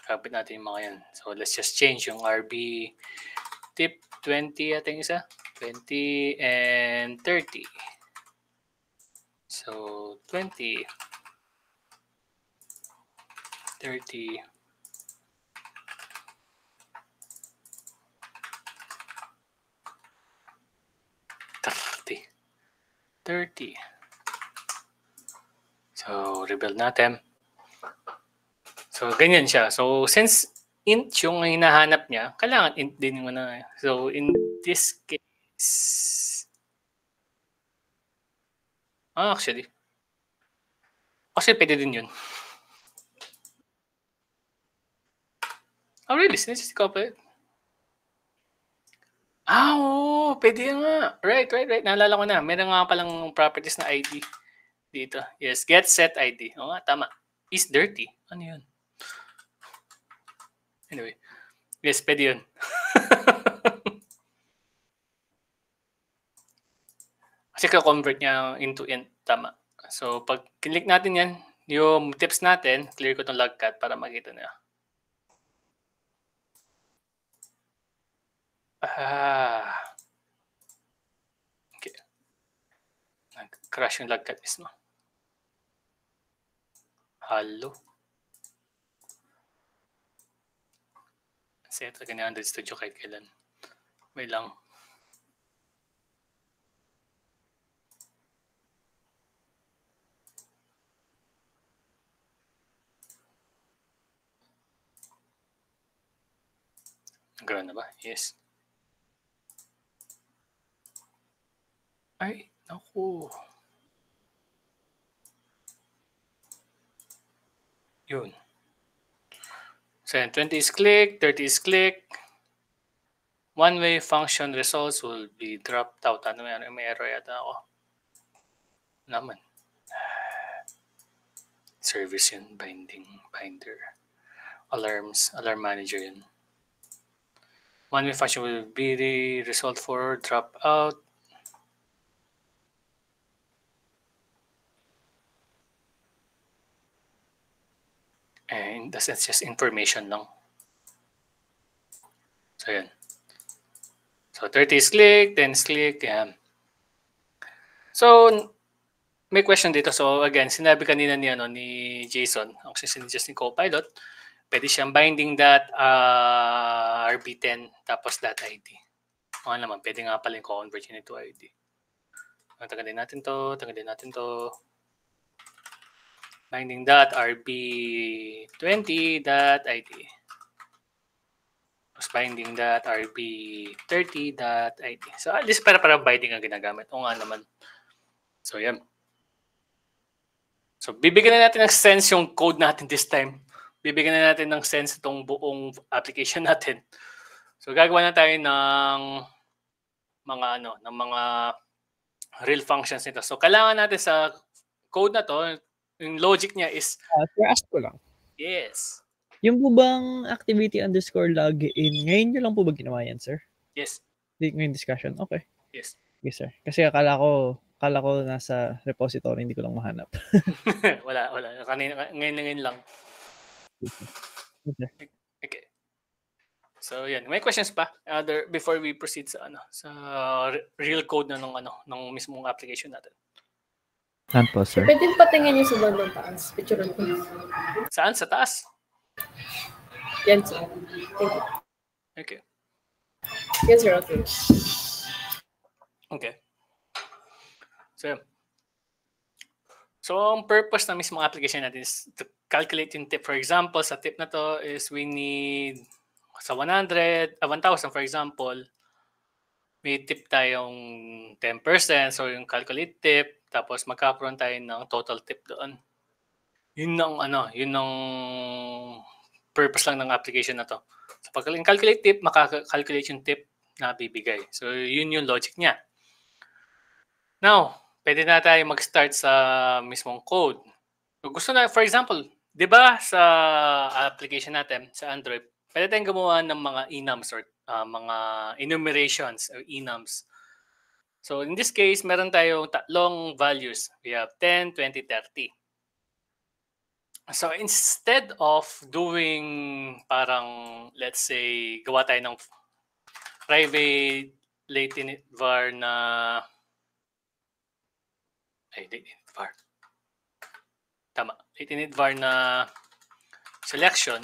Copy natin yung mga yan. So let's just change yung RB tip 20 ating isa. 20 and 30. So 20, 30, 30. So rebuild natin. So ganyan siya. So since int yung hinahanap niya, kailangan int din mo na. So in this case, actually pwede din yun. Oh really? Since it's copy. Oo, pwede nga. Right. Naalala ko na. Meron nga palang properties na ID dito. Yes, get set ID. Oo nga, tama. Is dirty. Ano yun? Anyway. Yes, pwede yun. Kasi ka-convert niya into int. Tama. So, pag click natin yan, yung tips natin, clear ko itong logcat para makita niya. Okay. Nag-crash yung logcat mismo. Hello. Kasi ito ganyan Android Studio kahit kailan. May lang. Gano'n na ba? Yes. Ay, naku. Yun. So 20 is click, 30 is click. One-way function results will be dropped out. Ano may error yata ako. Naman. Service yun, binder. Alarms, alarm manager yun. One-way function will be the result for drop out. And that's just information lang. So yan. So 30 is click, 10 is click, yan. So may question dito. So again, sinabi kanina ni Jason, ang sinisuggest ni Copilot, pwede siyang binding that RB10 tapos that ID. naman, pwede nga pala yung convert yun into ID. Tanggalin natin to. Binding.rb20.id. Tapos binding.rb30.id. So at least para binding ang ginagamit. O nga naman. So yan. So bibigyan na natin ng sense yung code natin this time. Bibigyan na natin ng sense itong buong application natin. So gagawa na tayo ng mga real functions nito. So kailangan natin sa code na to, yung logic niya is ask ko lang. Yes. Yung po bang activity_login, ngayon nyo lang po ba ginawa yan, sir? Yes. Ngayon discussion? Okay. Yes. Yes, sir. Kasi akala ko nasa repository, hindi ko lang mahanap. wala. Ngayon lang. Okay. Okay. So yan, may questions pa before we proceed sa real code na ng mismong application natin. Saan po, sir? Pwede patingin yung sa bandang taas. Picture ko. Saan? Sa taas? Yan, sir. Thank you. Okay. Yes, sir. Okay. Okay. So ang purpose ng mismong application natin is to calculate yung tip. For example, sa tip na to is we need sa 1,000 for example, may tip tayong 10%. So yung calculate tip, tapos magkakaroon tayo ng total tip doon. Yun ang purpose lang ng application na to. So pag calculate tip, makaka-calculate yung tip na bibigay. So yun yung logic niya. Now, pwede na tayo mag-start sa mismong code. So, gusto na, for example, di ba sa application natin, sa Android, pwede tayong gumawa ng mga enums or mga enumerations or enums. So, in this case, meron tayong tatlong values. We have 10, 20, 30. So, instead of doing parang, let's say, gawa tayo ng private latent var na latent var na selection,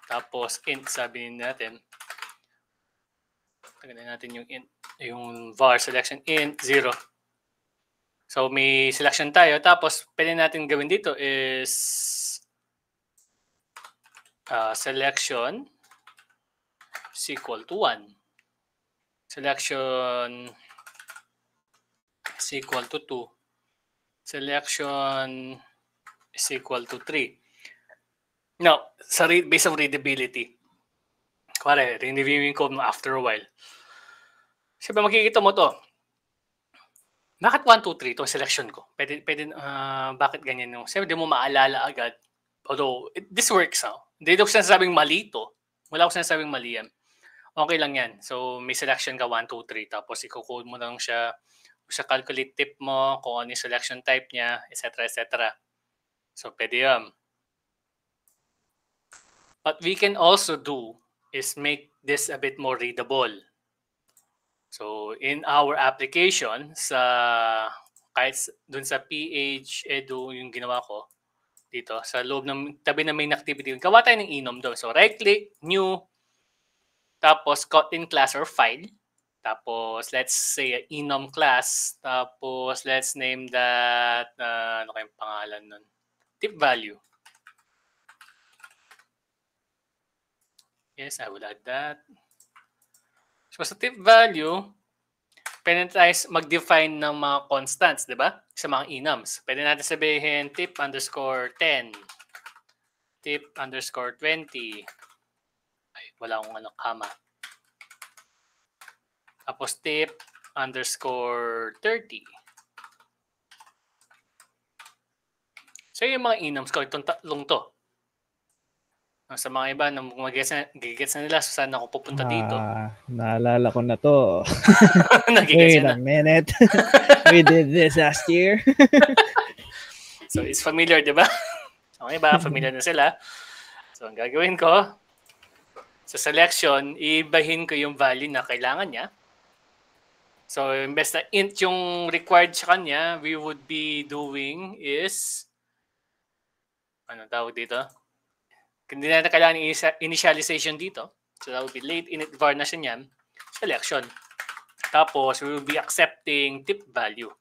tapos int sabi natin, tagalan natin yung int, yung var selection int 0. So may selection tayo, tapos pwede natin gawin dito is selection is equal to 1. Selection is equal to 2. Selection is equal to 3. Now, based on readability, kuwari, reviewing code mo after a while. Siyempre, makikita mo to. Bakit 1, 2, 3 itong selection ko? Bakit ganyan yung? Siyempre, di mo maalala agad. Although, this works. Hindi ko sinasabing mali ito. Wala ko sinasabing mali yan. Okay lang yan. So, may selection ka 1, 2, 3. Tapos, i-code mo lang siya sa calculate tip mo, kung ano yung selection type niya, etc. So, pwede yan. What we can also do is make this a bit more readable. So, in our application, kahit dun sa PH Edu yung ginawa ko, dito, sa loob ng tabi ng main activity, gawa tayo ng enum doon. So, right-click, new, tapos Kotlin class or file. Tapos, let's say, enum class. Tapos, let's name that, ano kayong pangalan nun? Tip value. Yes, I will add that. So, sa tip value, pwede tayo mag-define ng mga constants, di ba? Sa mga enums. Pwede natin sabihin tip underscore 10. Tip underscore 20. Ay, wala akong comma. Tapos tip underscore 30. So yung mga enums ko, itong tatlong to. Sa mga iba, magigets na nila, so saan ako pupunta dito? Naalala ko na to. Wait a minute. We did this last year. So it's familiar, di ba? Sa mga iba, familiar na sila. So ang gagawin ko, sa selection, ibahin ko yung value na kailangan niya. So, imbes na int yung required sa kanya, we would be doing is, ano tawag dito? Hindi na kailangan initialization dito. So, that would be late init var na siya niyan, selection. Tapos, we will be accepting tip value.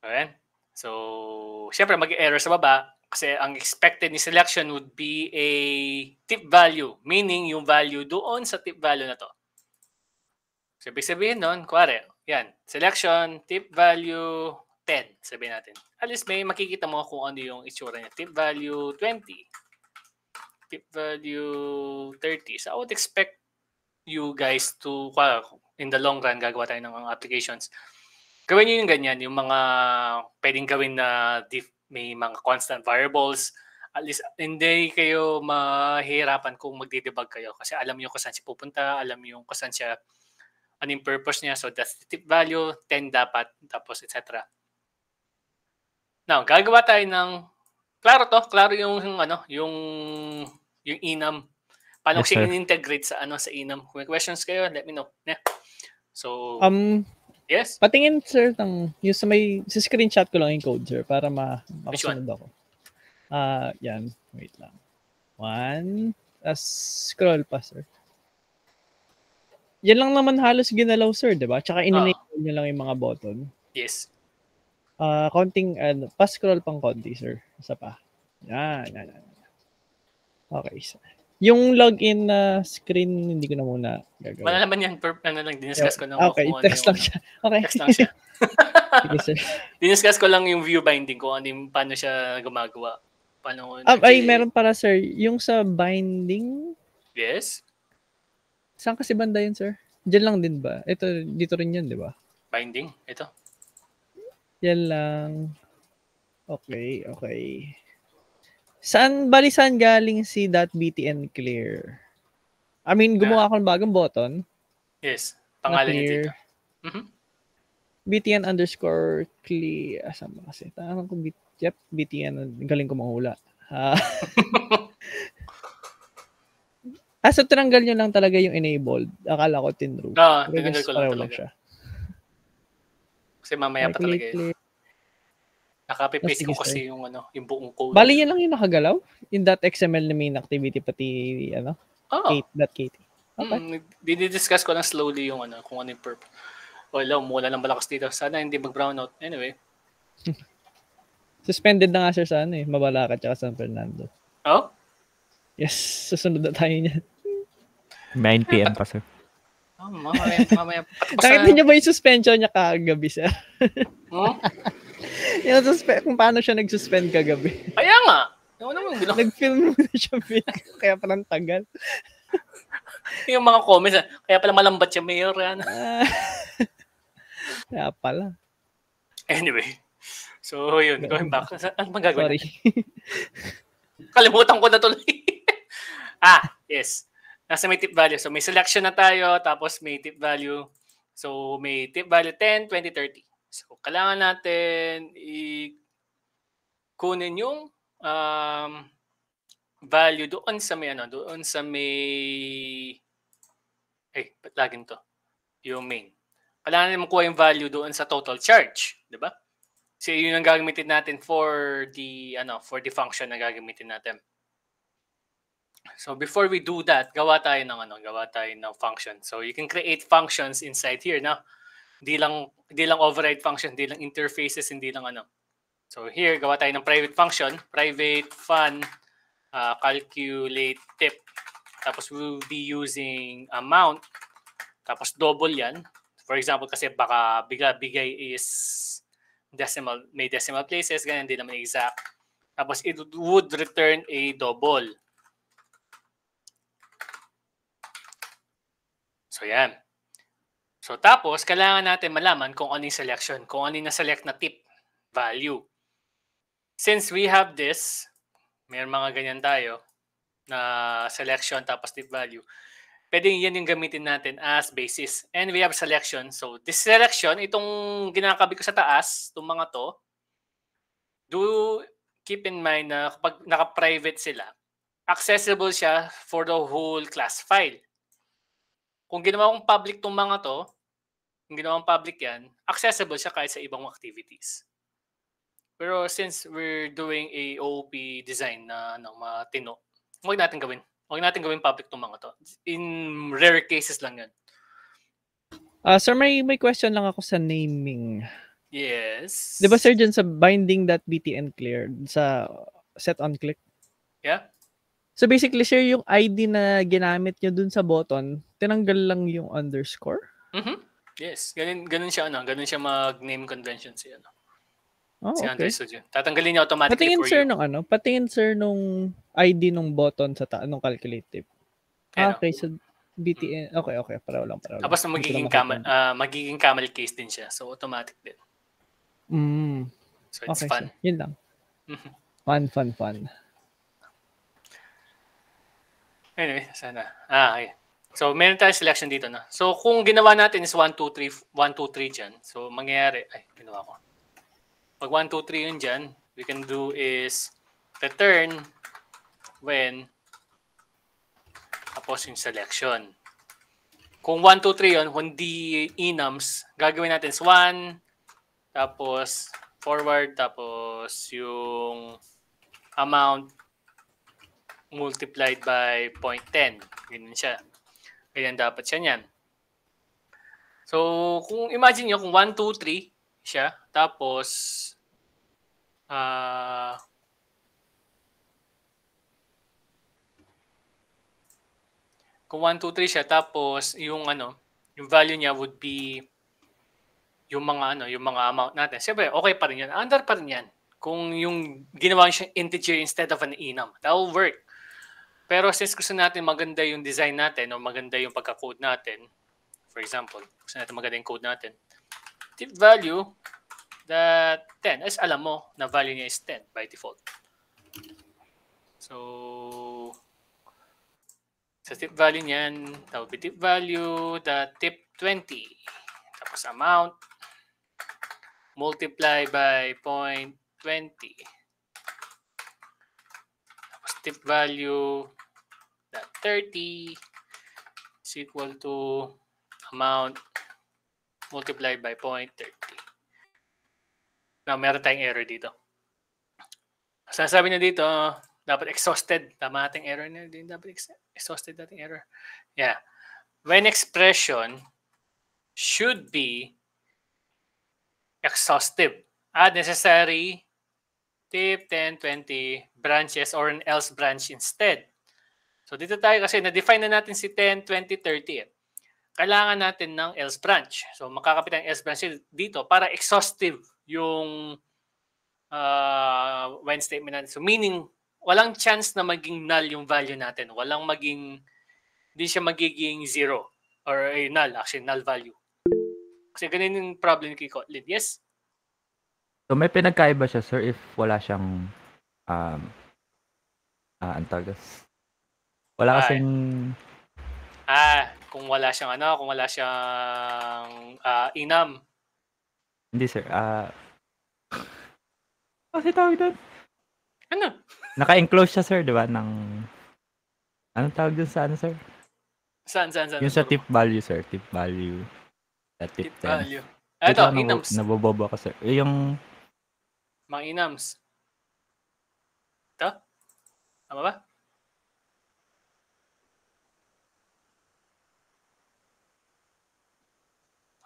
Ayan. So, syempre mag-error sa baba kasi ang expected ni selection would be a tip value, meaning yung value doon sa tip value na to. So, ibig sabihin nun, kuwari, yan, selection, tip value 10, sabihin natin. At least may makikita mo kung ano yung itsura niya. Tip value 20, tip value 30. So, I would expect you guys to, in the long run, gagawa tayo ng mga applications. Gawin nyo yung ganyan, yung mga pwedeng gawin na may mga constant variables. At least, hindi kayo mahihirapan kung magdi-debug kayo kasi alam nyo kung saan siya pupunta, alam nyo kung saan siya, ano yung purpose niya. So, that's the tip value, 10 dapat, tapos etc. Now, gagawa tayo ng, klaro yung enum. Paano Yes, siya sir. integrate sa sa enum? Kung may questions kayo, let me know. Yeah. So, yes. Patingin sir yung sa screenshot ko lang yung code sir para Which one? makasunod ako. Yan. Wait lang. 1. Scroll pa sir. Yan lang naman halos ginalaw sir, 'di ba? Tsaka in-enable niyo lang yung mga button. Yes. Konting pa-scroll pang konti sir. Isa pa. Yan. Okay sir. Yung login na screen, hindi ko na muna gagawin. Malalaman yan, diniscuss ko na. Okay, text lang siya. Okay. Text lang siya. Sige, sir. Diniscuss ko lang yung view binding ko, paano siya gumagawa. Meron para sir, yung sa binding. Yes. Saan kasi banda yun, sir? Diyan lang din ba? Dito rin yun, di ba? Binding, ito. Yan lang. Okay. Saan galing si .btn clear? I mean, gumawa ako ng bagong button. Yes. Pangalan niya dito. btn _ clear. Asan ba kasi? Tangan ko btn. Galing ko manghula. So tinanggal nyo lang talaga yung enabled. Akala ko tinroot. Tinanggal ko lang talaga. Siya. Kasi mamaya pa talaga yun. Nakapipaste ko Sige, kasi yung buong code. Bali yan lang yung nakagalaw? Yung .xml na main activity pati .kt. Okay. Didiscuss ko lang slowly yung kung ano yung purpose. Mula lang malakas dito. Sana hindi mag-brown out. Anyway. Suspended na nga sir sa Mabalacat at San Fernando. Oh? Yes, susunod na tayo niyan. 9 p.m. pa, sir. Mamaya. Nakita niyo ba yung suspension niya kagabi, sir? Kung paano siya nag-suspend kagabi. Kaya nga. Nag-film na siya video. Kaya palang tagal. Yung mga comments, kaya pala malambat siya, Mayor. Kaya pala. Anyway. So, yun. Going back. Ano bang gagawin? Sorry. Kalimutan ko na tuloy. Yes. Nasa may tip value. So, may selection na tayo, tapos may tip value. So, may tip value 10, 20, 30. So, kailangan natin kunin yung value doon sa may ba't laging to? Yung main. Kailangan natin makuha yung value doon sa total charge, 'di ba? Kasi yun ang gagamitin natin for the function na gagamitin natin. So before we do that, gawa tayo ng function. So you can create functions inside here na. Hindi lang override function, hindi lang interfaces, hindi lang So here, gawa tayo ng private function, private fun calculate tip. Tapos we'll be using amount. Tapos double yan. For example, kasi baka bigay is decimal, may decimal places, ganyan, hindi naman exact. Tapos it would return a double. So yan. So tapos, kailangan natin malaman kung ano yung selection, kung ano yung na-select na tip value. Since we have this, may mga ganyan tayo na selection tapos tip value, pwede yan yung gamitin natin as basis. And we have selection. So this selection, itong ginakabit ko sa taas, itong mga to, do keep in mind na kapag naka-private sila, accessible siya for the whole class file. Kung ginawa kong public itong mga to, kung ginawang public yan, accessible siya kahit sa ibang activities. Pero since we're doing a OOP design na matino, huwag natin gawin public itong mga to. In rare cases lang yan. Sir, may question lang ako sa naming. Yes. Di ba, sir, dyan sa binding.btn clear, sa set on click? Yeah. So basically, sir, yung ID na ginamit nyo dun sa button, tinanggal lang yung underscore? Yes. Ganun siya, ganun siya mag-name convention si, Oh, si okay. understood yun. Tatanggalin niya automatically Patingin, for sir, you. patingin, sir, nung ID nung button sa nung calculative. Okay, so BTN. Okay. Paraw lang. Tapos magiging camel case din siya. So, automatic din. So, it's okay, fun. sir. Yun lang. Fun. Anyway, sana. Okay. So, meron tayong selection dito na. So, kung ginawa natin is 1, 2, 3 dyan. So, mangyayari, ginawa ko. Pag 1, 2, 3 yun dyan, we can do is return when tapos yung selection. Kung 1, 2, 3 yun, hindi enums, gagawin natin is 1, tapos forward, tapos yung amount multiplied by 0.10. Ganyan siya. Ganyan dapat siya niyan. So, kung imagine nyo, kung 1, 2, 3 siya, tapos kung 1, 2, 3 siya, tapos yung yung value niya would be yung mga amount natin. Siyempre, okay pa rin yan. Under pa rin yan. Kung yung ginawa siya integer instead of an enum, that will work. Pero since gusto natin maganda yung design natin o maganda yung pagka-code natin, for example, gusto natin maganda yung code natin, tip value that 10, as alam mo na value niya is 10 by default. So, sa tip value niyan, that would be tip value that tip 20. Tapos amount multiply by 0.20. Tapos tip value that 30 is equal to amount multiplied by 0.30. Now, meron tayong error dito. Sasabi na dito, dapat exhausted. Tama nating error na din. Dapat exhausted nating error. Yeah. When expression should be exhaustive. Add necessary tip 10, 20 branches or an else branch instead. So dito tayo kasi na-define na natin si 10, 20, 30. Kailangan natin ng else branch. So makakapit ang else branch dito para exhaustive yung when statement natin. So meaning, walang chance na maging null yung value natin. Hindi siya magiging zero or null, actually null value. Kasi ganun yung problem kay Kotlin. Yes? So may pinagkaiba siya, sir, if wala siyang antagas. Wala kasing kung wala siyang enum. Hindi, sir. Kasi tawag doon. Ano? Naka-enclose siya, sir, di ba? Anong tawag doon sa sir? Saan? Yung sa tip value, sir. Tip value. Sa tip 10. Value. Ito, enums. Nabobobo ka, sir. Yung mga enums. Ito? Tama ba?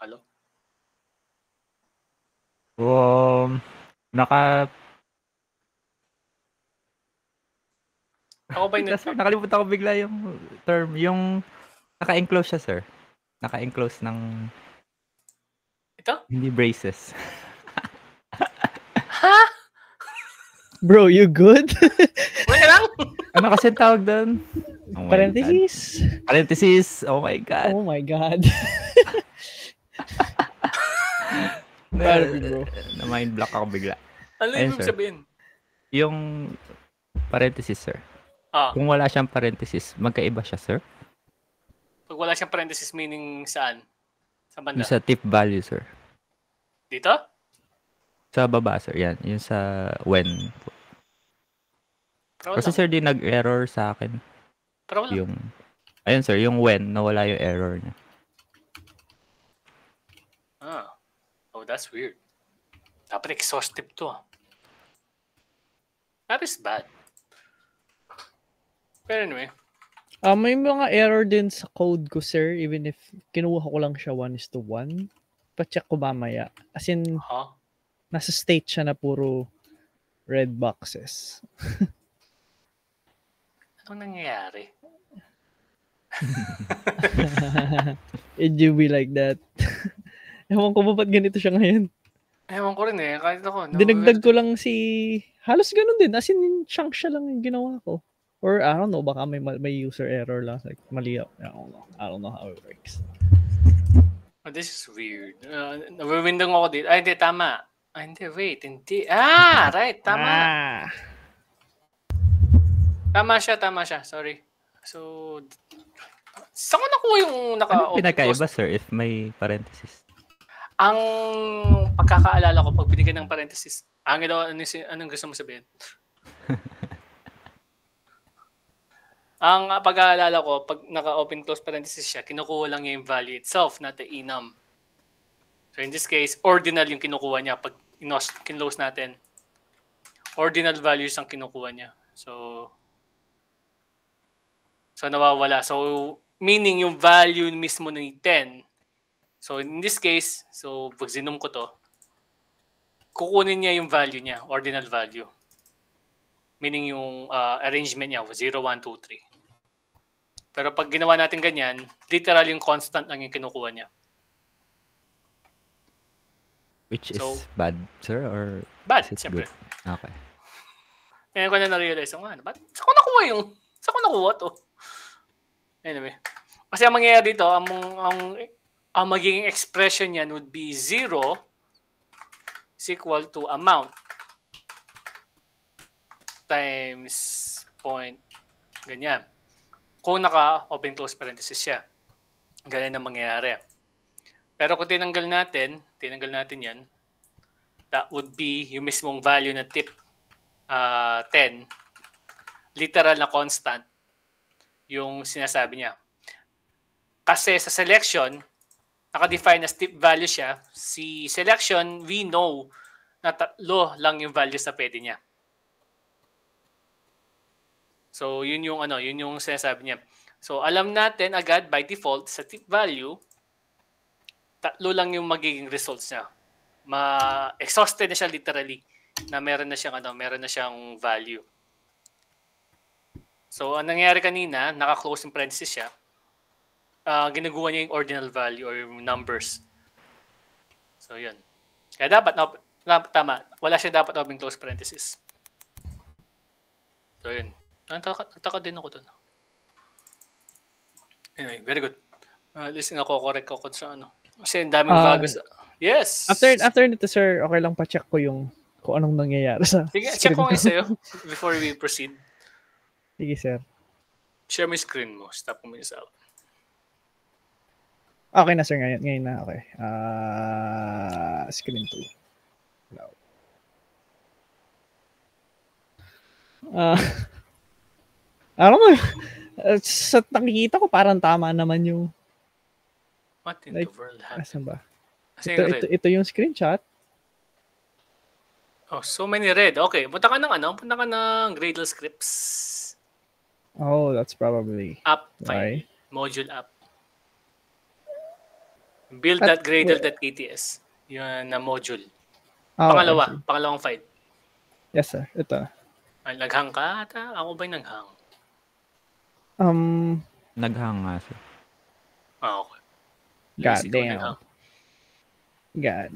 Hello? Ako ba sir, nakalimutan ko bigla yung term. Yung naka-enclose siya, sir. Naka-enclose ng ito? Hindi braces. Ha? Bro, you good? Wala lang. Ano kasi tawag doon? Oh parentheses. Parentheses. Oh my God. Oh my God. Bro. Na-mind block ako bigla. Ano yung sabihin? Yung parentheses, sir. Kung wala siyang parentheses, magkaiba siya, sir? Pag wala siyang parentheses, meaning saan? Sa banda? Yung sa tip value, sir. Dito? Sa baba, sir. Yan. Yung sa when. Kasi, sir, di nag-error sa akin. Pero wala. Ayun, sir. Yung when, nawala yung error niya. Oh, that's weird. Dapat exhaustive to. That is bad. Pero anyway. May mga error din sa code ko, sir. Even if kinuha ko lang siya 1:1. Pa-check ko mamaya. As in, nasa state siya na puro red boxes. Anong nangyayari? It do be like that. Ewan ko ba ba't ganito siya ngayon? Ewan ko rin eh. Kahit ako. Dinagdag ko lang halos ganun din. As in, chunk siya lang yung ginawa ko. Or I don't know, baka may user error lang. Like, mali. I don't know how it works. Oh, this is weird. Nawawindang ako dito. Ay, hindi. Tama. Ay, hindi. Wait. Hindi. Right. Tama. Tama siya. Sorry. So, saan ko nakuha yung Ano pinakaiba, sir, if may parenthesis? Ang pagkakaalala ko, pag binigyan ng parenthesis, anong gusto mo sabihin? Ang pag-aalala ko, pag naka-open close parenthesis siya, kinukuha lang niya yung value itself, not the enum. So in this case, ordinal yung kinukuha niya pag kinlose natin. Ordinal values ang kinukuha niya. So nawawala. So meaning yung value mismo ng 10. So in this case, pag zinum ko to, kukunin niya yung value niya, ordinal value. Meaning yung arrangement niya, 0, 1, 2, 3. Pero pag ginawa natin ganyan, literal yung constant lang yung kinukuha niya. Which is bad, sir? Or bad, siyempre. Okay. Ngayon ko na na-realize, saan ko nakuha to? Anyway. Kasi ang mangyayari dito, ang magiging expression niyan would be 0 is equal to amount times point. Ganyan. Kung naka-open close parenthesis siya. Ganyan ang mangyayari. Pero kung tinanggal natin yan, that would be yung mismong value na tip 10, literal na constant yung sinasabi niya. Kasi sa selection, naka-define as tip value siya. Si selection, we know na 3 lang yung values na pwede niya. So, yun yung sinasabi niya. So, alam natin agad by default sa tip value, 3 lang yung magiging results niya. Ma-exhausted na siya literally na meron na siyang value. So, ang nangyari kanina, naka-close in parenthesis siya. Ginagawa niya yung ordinal value or yung numbers. So, yun. Kaya dapat, tama, wala siya dapat open close parenthesis. So, yun. Nataka din ako dun. Anyway, very good. At least nako-correct ko sa Kasi ang daming bagos. Yes! After nito, sir, okay lang pa-check ko kung anong nangyayari sa sige, check ko ngayon sa'yo before we proceed. Sige, sir. Share mo yung screen mo. Stop mo yung sound. Okay na, sir. Ngayon na. Okay. Screen 2. No. I don't know. Sa nakikita ko, parang tama naman yung... What in the world happened? Asan ba? Ito yung screenshot. Oh, so many red. Okay, punta ka ng Gradle scripts. Oh, that's probably app why. Module app. Build.gradle.kts. Yun na module. Pangalawang file. Yes, sir. Ito. Ay, naghang ka ata? Ako ba'y naghang? Naghang nga, sir. Okay. God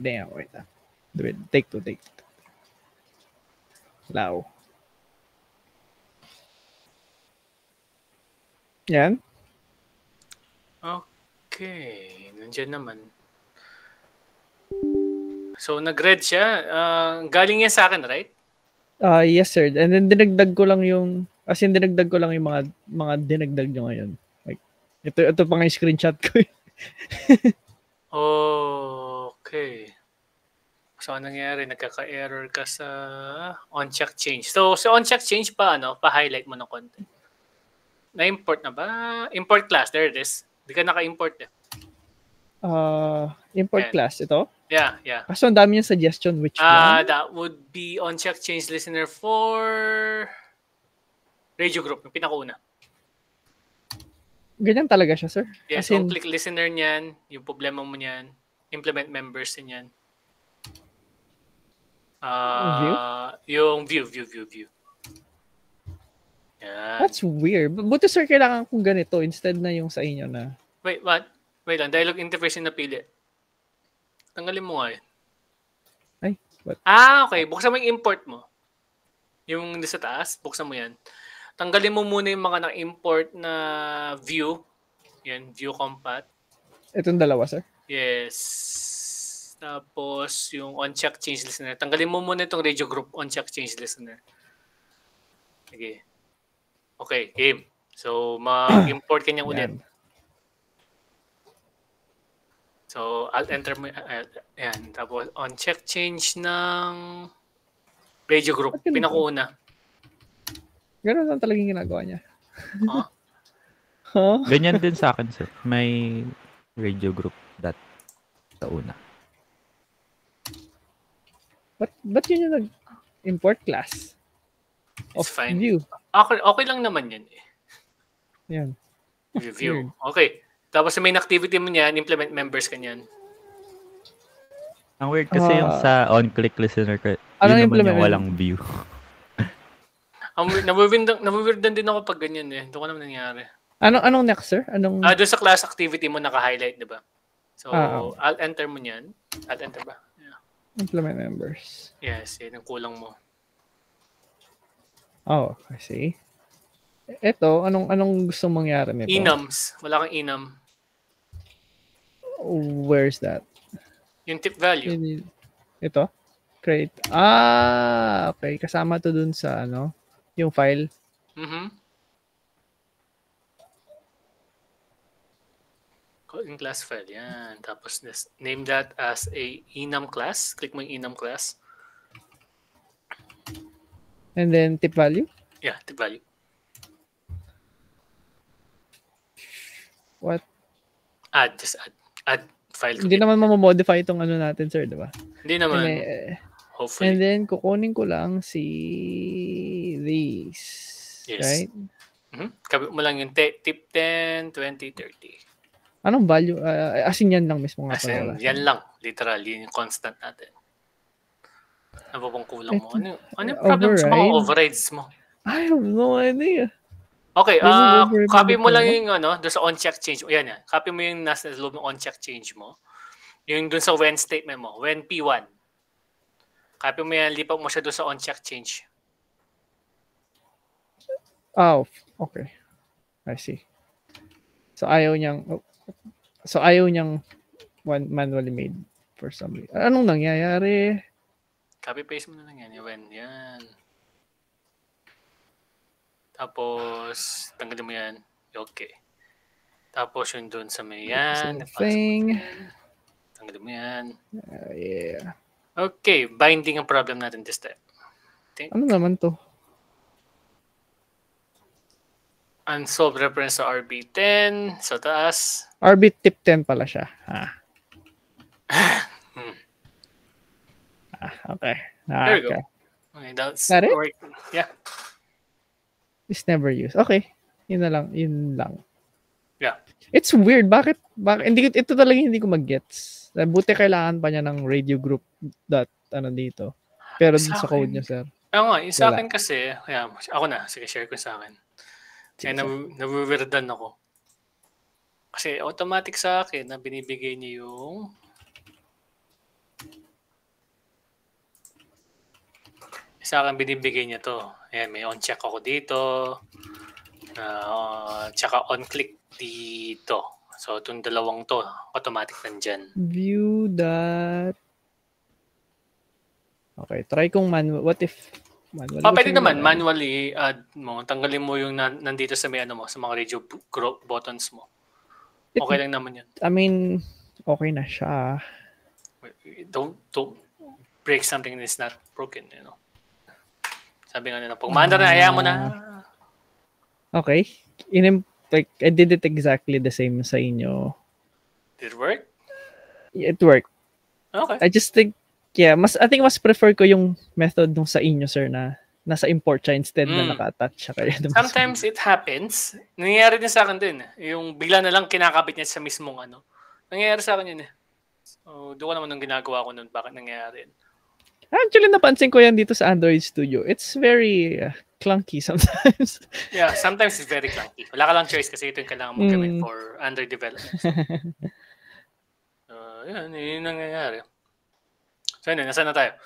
damn. Wait. Do it. Take two. Lao. Yan. Okay. Nandiyan naman. So, nag-red siya. Galing yan sa akin, right? Yes, sir. And then dinagdag ko lang yung mga dinagdag nyo ngayon. Like, ito pa nga yung screenshot ko. Okay. So, anong nangyari? Nagkaka-error ka sa on-check change. So, sa on-check change pa-highlight mo ng konti. Na-import na ba? Import class. There it is. Hindi ka naka-import eh. Import class. Ito? Yeah. Kaso ang dami yung suggestion. Which one? That would be on-check change listener for radio group. Yung pinakauna. Ganyan talaga siya, sir. Yeah, As so in, click listener niyan, yung problema mo niyan, implement members niyan. view? Yung view. Yan. That's weird. Buti, sir, kailangan kong ganito instead na yung sa inyo na. Wait, what? Wait lang, dialog interface yung napili. Tanggalin mo nga yun. Ay, what? Okay. Buksan mo yung import mo. Yung sa taas, buksan mo yan. Tanggalin mo muna yung mga na-import na view. Yan, view compat. Itong dalawa, sir? Yes. Tapos, yung on-check change listener. Tanggalin mo muna itong radio group on-check change listener. Sige. Okay, game. So, mag-import ka niyang ulit. So, I'll enter mo. Ayan. Tapos, on-check change ng radio group. Pinakauna. Ganun lang talagang ginagawa niya. Huh? Huh? Ganyan din sa akin, sir. May radio group that sa una. Ba't yun yung nag-import class? It's fine. View. Okay lang naman yan eh. Yan. View. Okay. Tapos sa main activity mo niyan, implement members ka niyan. Ang weird kasi yung sa on-click listener ko, yun naman yung walang view. Nawiwirdan din ako pag ganyan eh. Doon ko naman nangyari. Anong next, sir? Doon sa class activity mo naka-highlight, di ba? So, I'll enter mo niyan. I'll enter ba? Yeah. Implement members. Yes, yun ang kulang mo. Oh, I see. Ito, anong gusto mangyari nito? Enums. Wala kang enum. Where's that? Yung tip value. Ito? Create. Okay. Kasama to dun sa yung file. In class file, yan. Tapos, name that as a enum class. Click mo yung enum class. And then, tip value? Yeah, tip value. What? Just add file. Hindi naman mamamodify itong natin, sir, di ba? Hindi naman. Hopefully. And then, kukunin ko lang these. Yes. Right? Kabit mo lang yung tip 10, 20, 30. Anong value? As in yan lang mismo nga. As in, yan lang. Literally, yung constant natin. Ano bang kulang mo? Ano yung problem sa mga overrides mo? I have no idea. Okay, copy mo lang yung doon sa on-check change. Yan yan. Copy mo yung nasa loob ng on-check change mo. Yung doon sa when statement mo. When P1. Copy mo yan, lipat mo siya doon sa on-check change. Oh, okay. I see. So ayaw niyang manually made for some reason. Anong nangyayari? Copy-paste mo na lang yan. Yan. Tapos, tanggalin mo yan. Okay. Tapos, yung doon sa may yan. Tanggalin mo yan. Yeah. Okay. Binding ang problem natin this time. Ano naman to? Unsolved reference sa RB10. Sa taas. RB tip 10 pala siya. Okay. There you go. Okay, that's that it? Yeah. It's never used. Okay. Yun lang. Yeah. It's weird. Bakit? Ito talaga hindi ko mag-gets. Buti kailangan pa niya ng radio group dito. Pero dun sa code niya, sir. Nga, sa akin kasi, ako na, sige, share ko sa akin. Kaya nawiwirdan ako. Kasi automatic sa akin na binibigay niya yung sa akin binibigay niya to. Ayan, may on-check ako dito. Tsaka on-click dito. So, itong dalawang to, automatic nandyan. View that. Okay, try kong manual. What if manually? Pwede naman, manually add mo. Tanggalin mo yung nandito sa may sa mga radio buttons mo. Okay lang naman yan. I mean, okay na siya. Don't break something that is not broken, Sabi nga nila, pag maanda na, ayaw mo na. Okay. I did it exactly the same sa inyo. Did it work? It worked. Okay. I just think, I think mas prefer ko yung method nung sa inyo, sir, na nasa import siya instead na naka-attach siya kaya sometimes it happens. Nangyayari din sa akin din. Yung bigla na lang kinakabit niya sa mismong ano. Nangyayari sa akin yun eh. So, doon ko naman nung ginagawa ko nun. Bakit nangyayari yun? Actually, napansin ko yan dito sa Android Studio. It's very clunky sometimes. Yeah, sometimes it's very clunky. Wala ka lang choice kasi ito yung kailangan mo gawin for Android development. Yun nangyayari. So, yun, nasaan na tayo?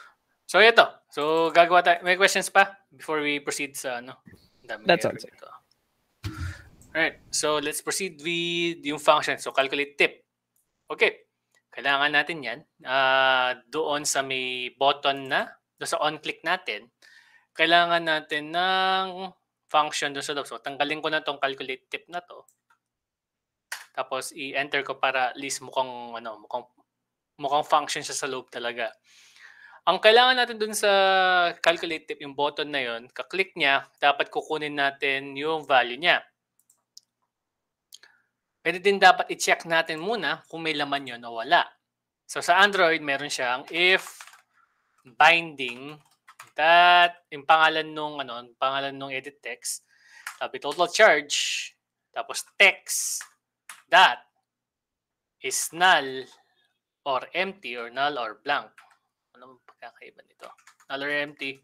So, ito. So, gagawa tayo. May questions pa before we proceed sa ano? That's all. Alright. So, let's proceed with yung function. So, calculate tip. Okay. Kailangan natin yan. Doon sa may button na, doon sa on-click natin, kailangan natin ng function doon sa loob. So, tanggalin ko na itong calculate tip na to. Tapos, i-enter ko para at least mukhang function siya sa loob talaga. Ang kailangan natin dun sa calculate tip, yung button na yon, kaklik niya, dapat kukunin natin yung value niya. Pwede din dapat i-check natin muna kung may laman yun o wala. So sa Android, meron siyang if binding that yung pangalan nung edit text, sabi total charge, tapos text that is null or empty or null or blank. Ano ang pagkakaiba nito? Null or empty.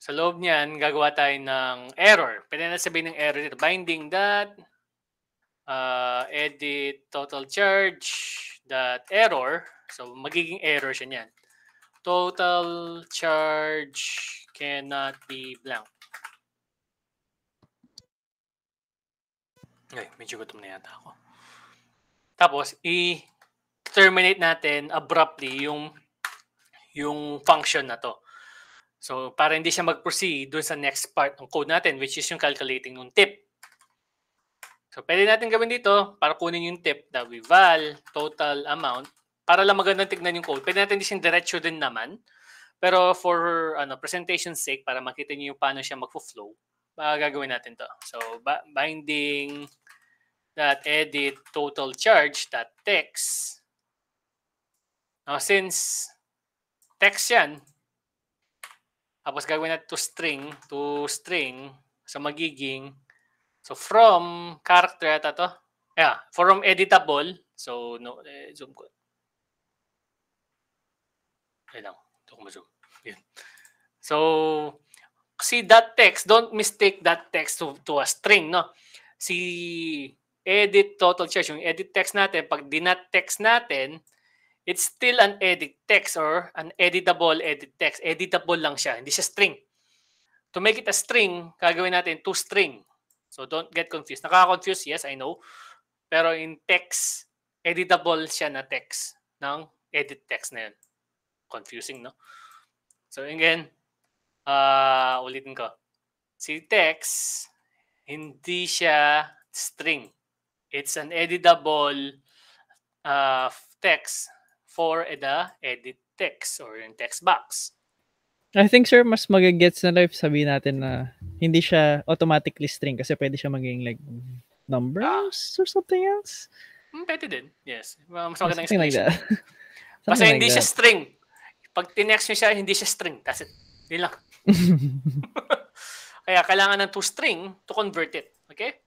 Sa loob niyan, gagawa tayo ng error. Pwede na sabihin ng error dito. Binding that edit total charge that error. So, magiging error siya niyan. Total charge cannot be blank. Ay, medyo gutom na yata ako. Tapos, i-terminate natin abruptly yung function na to. So, para hindi siya mag-proceed dun sa next part ng code natin, which is yung calculating ng tip. So, pwede natin gawin dito para kunin yung tip na val total amount. Para lang magandang tignan yung code. Pwede natin din siyang diretso din naman. Pero for presentation sake, para makita niyo yung paano siya mag-flow, gagawin natin to. So, binding that edit total charge that text. Now, since text yan, tapos gagawin natin to string, so magiging, so from character ata to, from editable, so no, zoom ko. Ayun lang, ito ko ma-zoom. So, see that text, don't mistake that text to a string, no? Si edit total charge, yung edit text natin, pag dinat text natin, it's still an edit text or an editable edit text. Editable lang siya, hindi siya string. To make it a string, gagawin natin to string. So don't get confused. Nakaka-confuse, yes, I know. Pero in text, editable siya na text ng edit text na yun. Confusing, no? So again, ulitin ko. Si text, hindi siya string. It's an editable text for the edit text or in text box. I think, sir, mas magagets na if sabihin natin na hindi siya automatically string kasi pwede siya maging like numbers or something else. Pwede din, yes. Mas magandang something like explanation. that. Basta hindi siya string. Pag tinext nyo siya, hindi siya string. That's it. Yun lang. Kaya kailangan ng to string to convert it. Okay?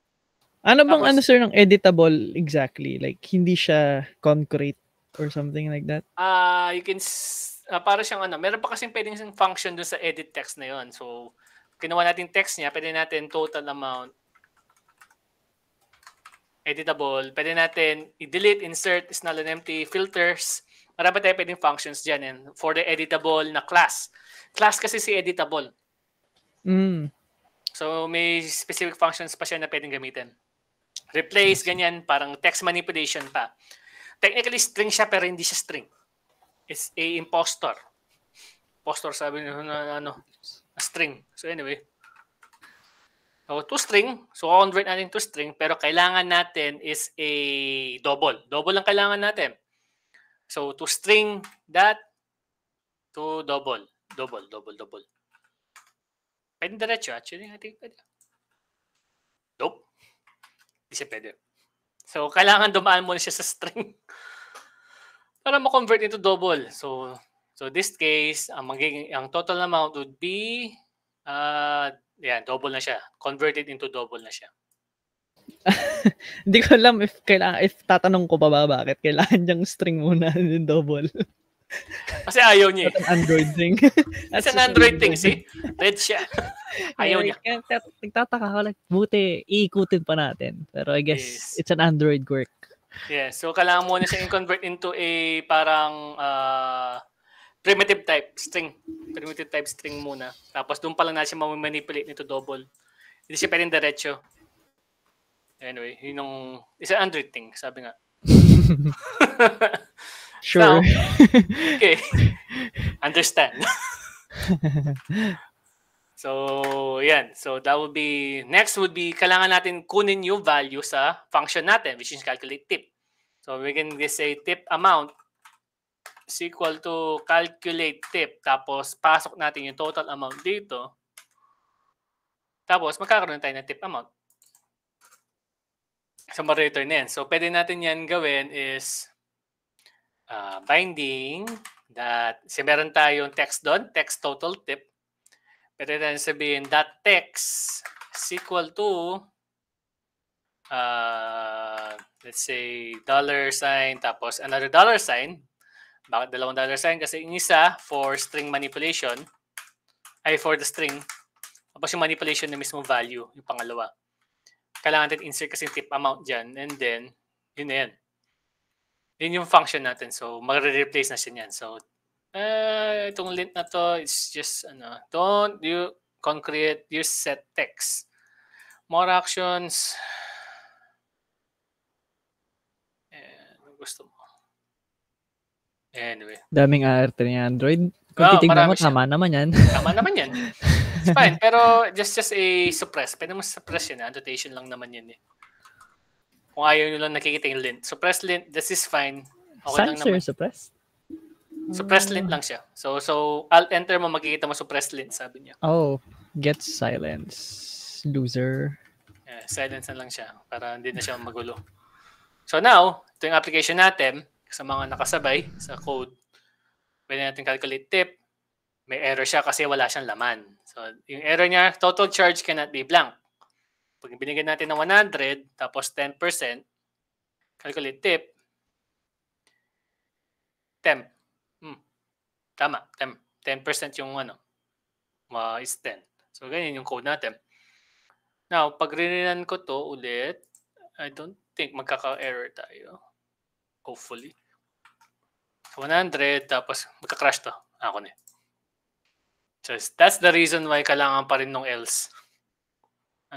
Ano bang tapos, sir, ng editable exactly? Like, hindi siya concrete or something like that? You can, para siyang meron pa kasing pwedeng function dun sa edit text na yon. So, kinuha natin text niya, pwede natin total amount, editable, pwede natin i-delete, insert, is null and empty, filters, marami tayo pwedeng functions dyan. And for the editable na class. Class kasi si editable. So, may specific functions pa siya na pwedeng gamitin. Replace, ganyan, parang text manipulation pa. Technically, string siya pero hindi siya string. It's a impostor. Impostor, sabi nyo na string. So anyway. So, to string. So, convert natin to string pero kailangan natin is a double. Double ang kailangan natin. So, to string that to double. Double. Pwede diretso. Actually, I think pwede. Nope. Hindi siya pwede. So, kailangan dumaan muna siya sa string para ma-convert into double. So, So this case, ang total amount would be, double na siya. Converted into double na siya. Hindi ko alam if tatanong ko pa ba bakit kailangan niyang string muna yung double. Kasi ayaw niya. That's an Android thing. That's an Android thing, see? Red siya. Ayaw niya. Nagtataka ko, like, buti, iikutin pa natin. Pero I guess, it's an Android quirk. Yeah, so kailangan muna siya i-convert into a parang primitive type string. Primitive type string muna. Tapos doon pa lang natin siya ma-manipulate nito double. Hindi siya pwedeng diretso. Anyway, yun yung it's an Android thing, sabi nga. Sure. Now, okay. Understand. So, yan. So, that would be, next would be, kailangan natin kunin yung value sa function natin, which is calculate tip. So, we can just say tip amount is equal to calculate tip. Tapos, pasok natin yung total amount dito. Tapos, magkakaroon tayo ng tip amount. So, ma-return yan. So, pwede natin yan gawin is binding that, kasi meron tayong text doon, text total tip. Pwede natin sabihin that text is equal to, let's say, $sign, tapos another $sign. Bakit dalawang $sign? Kasi yung isa for string manipulation, ay for the string. Tapos yung manipulation na mismo value, yung pangalawa. Kailangan natin insert kasi tip amount dyan. And then, yun na yan. Yun yung function natin. So, mag-replace na siya niyan. So, itong lint na to, it's just, don't you concrete, use set text. More actions. Gusto mo. Anyway. Daming ART ni Android. Kung titignan mo, tama naman yan. Tama naman yan. It's fine. Pero just a suppress. Pwede mo suppress yun. Annotation lang naman yun eh. Kung ayaw nyo lang nakikita yung lint. Suppress lint, this is fine. Okay lang naman. Suppress? Suppress lint lang siya. So Alt enter mo, makikita mo suppress lint, sabi niya. Oh, get silence. Loser. Yeah, silence na lang siya para hindi na siya magulo. So now, ito yung application natin sa mga nakasabay sa code. Pwede natin calculate tip. May error siya kasi wala siyang laman. So yung error niya, total charge cannot be blank. Pag binigyan natin ng 100, tapos 10%, calculate tip, temp. Tama, 10% yung is 10. So, ganyan yung code natin. Now, pag rininan ko to ulit, I don't think magkaka-error tayo. Hopefully. So, 100, tapos magka-crash to. Ako na. So, that's the reason why kailangan pa rin ng else.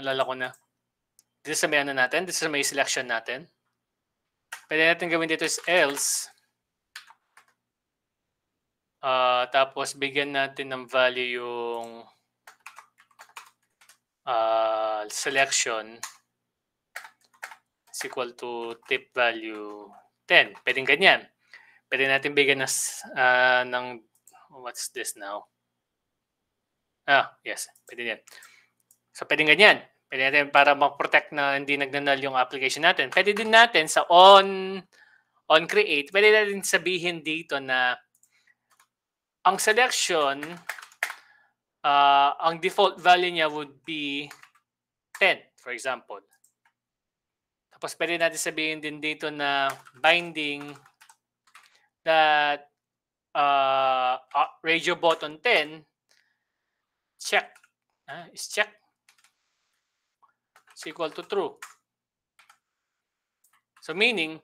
Alala ko na. Dito sa may natin, dito sa may selection natin. Pwede natin gawin dito is else. Tapos bigyan natin ng value yung selection is equal to tip value 10. Pwedeng ganyan. Pwede natin bigyan ng what's this now? Yes. Pwede yan. So, pwedeng ganyan. Pwede natin para mag-protect na hindi nagnanal yung application natin. Pwede din natin sa on create, pwede natin sabihin dito na ang selection, ang default value niya would be 10, for example. Tapos pwede natin sabihin din dito na binding that radio button 10 check is check is equal to true. So meaning,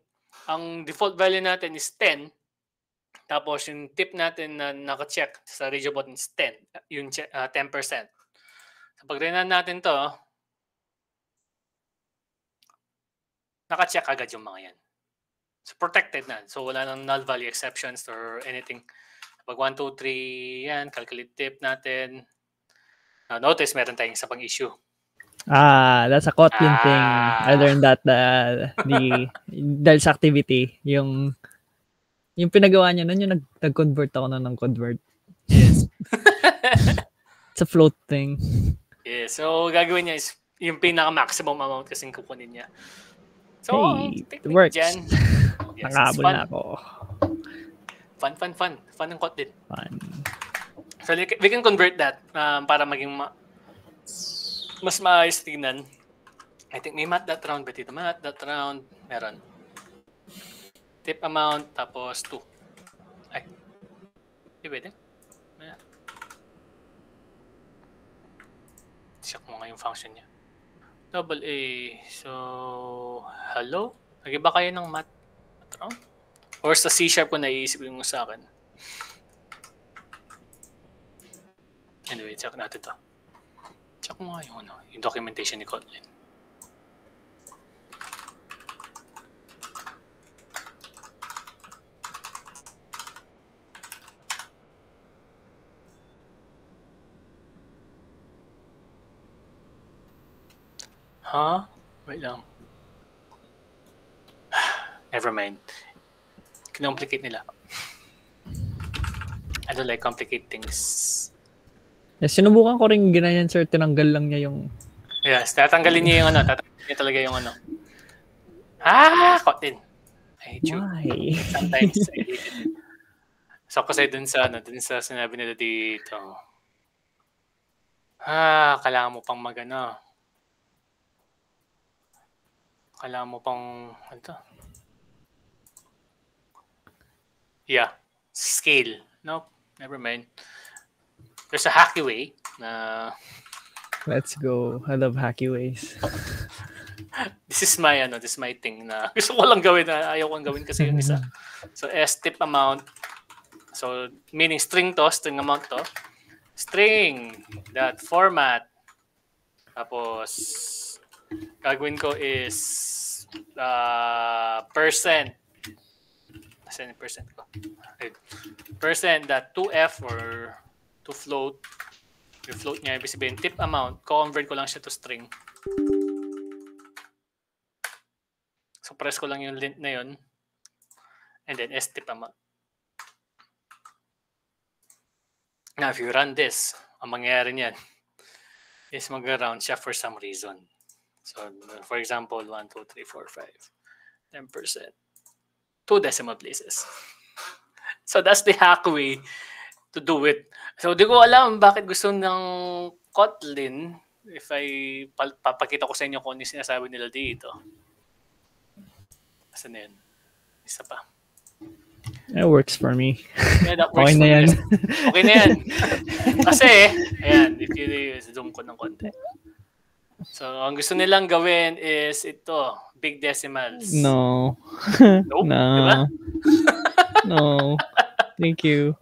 ang default value natin is 10. Tapos yung tip natin na naka-check sa radio button is 10. Yung 10%. So pag rinan natin to, naka-check agad yung mga yan. So protected na. So wala nang null value exceptions or anything. Pag 1, 2, 3, yan, calculate tip natin. Now notice meron tayong isa pang issue. That's a Kotlin thing. I learned that dahil sa activity, yung pinagawa niya nun, yung nag-convert ako ng convert. Yes. It's a float thing. Yeah, so gagawin niya is yung pinaka-maximum amount kasing kukunin niya. So, hey, it works. Yes, Nakabol na ako. Fun ng Kotlin. Fun. So we can convert that para maging mas maayos tignan. I think may math.round ba dito? Math.round meron. Tip amount tapos 2. Ay. Di pwede? Check mo nga yung function niya. Double A. So, hello? Nag-iba kayo ng math.round? Or sa C# ko naiisip yung sa akin? Anyway, check natin to. Check mo nga yung documentation ni Kotlin. Huh? Wait lang. Never mind. Kinomplicate nila. I don't like complicate things. Yes, sinubukan ko rin ginayan, sir. Tinanggal lang niya yung... Yes, tatanggalin niya yung tatanggalin niya talaga yung Kotlin. I hate you. Why? Sometimes I hate it. So kasi dun sa sinabi nila dito. Kailangan mo pang kailangan mo pang scale. Nope, never mind. There's a hacky way na Let's go. I love hacky ways. this is my thing na gusto ko lang gawin na ayaw kong gawin kasi yung isa. So stip amount. So meaning string amount to. String that format. Tapos gagawin ko is percent. Asan yung percent ko? Percent that 2f or to float. Yung float niya, ibig sabihin, tip amount, convert ko lang siya to string. So press ko lang yung lint na yun. And then stip amount. Now, if you run this, ang mangyayari niyan is mag-round siya for some reason. So, for example, 1, 2, 3, 4, 5, 10%. 2 decimal places. So, that's the hack way to do it. So, di ko alam bakit gusto ng Kotlin if I papakita ko sa inyo kung ano yung sinasabi nila dito. Asan na yun? Isa pa. It works for me. Yeah, that works Okay na yan. Okay na yan. Kasi, ayan, if you zoom ko ng konti. So, ang gusto nilang gawin is ito, big decimals. No. Nope, No. diba? No. Thank you.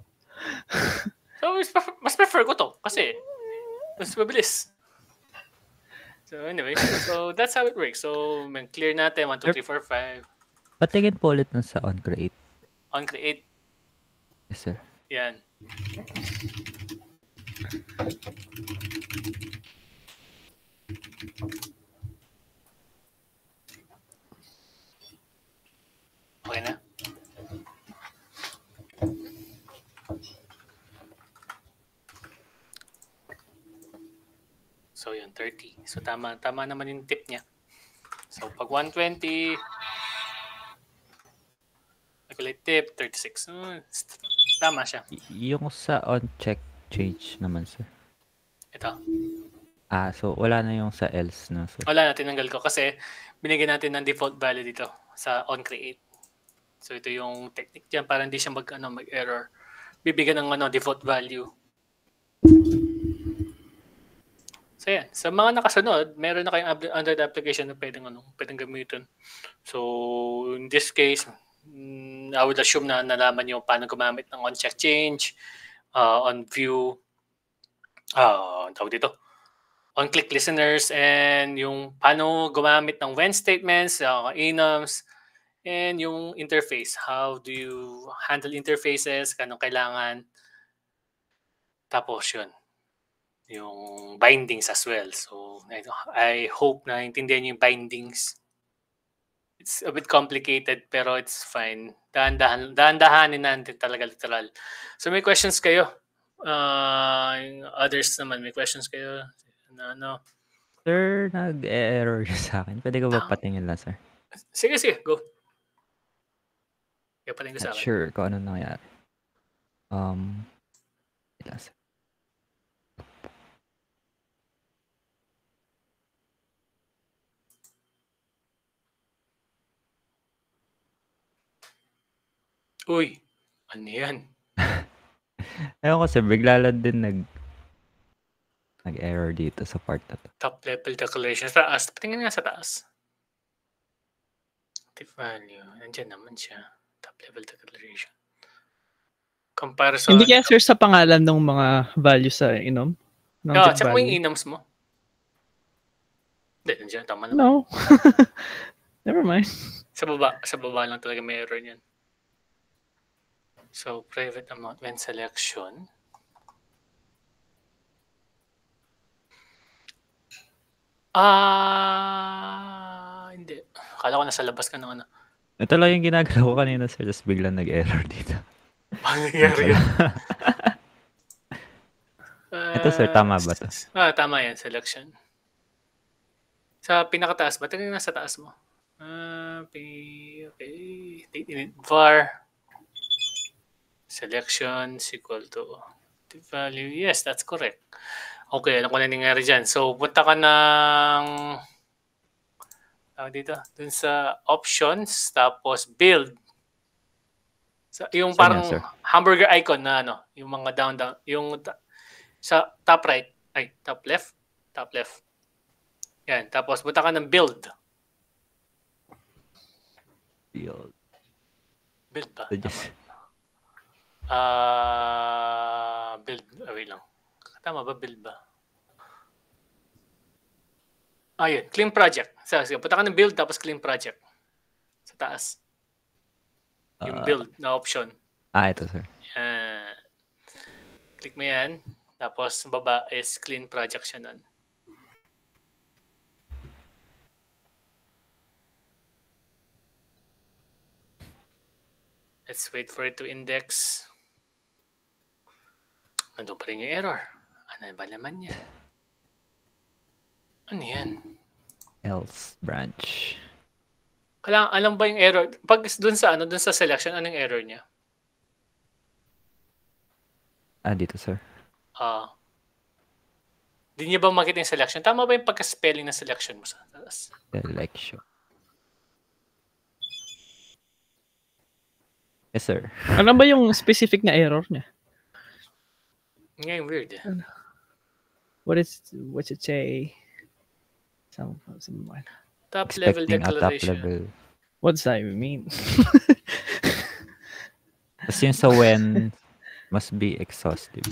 So, mas prefer ko to kasi mas mabilis. So, anyway, so that's how it works. So, clear natin, 1, 2, 3, 4, 5. Patingin po ulit nun sa onCreate. OnCreate. Yes, sir. Yan. Okay na? So, yan, 30. So, tama naman yung tip niya. So, pag 120, calculate tip, 36. Tama siya. Yung sa on-check change naman, sir. Ito. So wala na yung sa else na, sir. Wala na, tinanggal ko kasi binigyan natin ng default value dito sa onCreate. So, ito yung technique dyan para hindi siya mag-error. Bibigyan ng default value. So, yan. Sa mga nakasunod, meron na kayong Android application na pwedeng gamitin. So, in this case, I would assume na nalaman nyo paano gumamit ng on-check change, on-view, tawag dito, on-click listeners, and yung paano gumamit ng when statements, enums, and yung interface. How do you handle interfaces? Kanong kailangan? Tapos yun. Yung bindings as well. So, I hope na intindihan niyo yung bindings. It's a bit complicated, pero it's fine. Dahan-dahanin natin talaga literal. So, may questions kayo? Yung others naman, may questions kayo? Sir, nag-error sa akin. Pwede ka ba patingin lang, sir? Sige, go. Kaya patingin ko sa akin. Sure kung ano nangyari. wait lang, sir. Uy, ano yan? Ewan ko, sir, bigla lang din nag-error dito sa part na to. Top level declaration. Sa taas. Patingin nga sa taas. Active value. Nandiyan naman siya. Top level declaration. Comparison. Hindi kaya sir sa pangalan ng mga values sa inom? Check mo yung inoms mo. Hindi, nandiyan. Tama naman. No. Never mind. Sa baba lang talaga may error niyan. So, private amount when selection. Hindi. Akala ko nasa labas ka ng ano. Ito lang yung ginagawa ko kanina, sir. Tapos biglang nag-error dito. Paano nangyari yun? Ito, sir. Tama ba to? Tama yan. Selection. Sa pinakataas ba? Tingnan nasa taas mo. Okay. Var. Selection is equal to the value. Yes, that's correct. Okay, alam ko na nangyari dyan. So, punta ka ng dito, dun sa options, tapos build. So, yung parang hamburger icon na ano, yung mga down, yung sa top right, top left. Yan, tapos punta ka ng build. Build ba? Build. Wait lang. Tama ba? Build ba? Yun. Clean project. Sige, punta ka ng build tapos clean project. Sa taas. Yung build na option. Ito, sir. Yan. Click mo yan. Tapos baba is clean project siya nun. Let's wait for it to index. Nandun pa rin yung error. Ano ba naman yan? Ano yan? Else branch. Alam ba yung error? Pag dun sa selection, anong error niya? Dito, sir. Di niya ba makita yung selection? Tama ba yung pagka-spelling ng selection mo sa taas? Selection. Yes, sir. Ano ba yung specific na error niya? Ngayon, weird. What's it say? Top level declaration. Top level. What does that even mean? Tapos yung sa when must be exhaustive.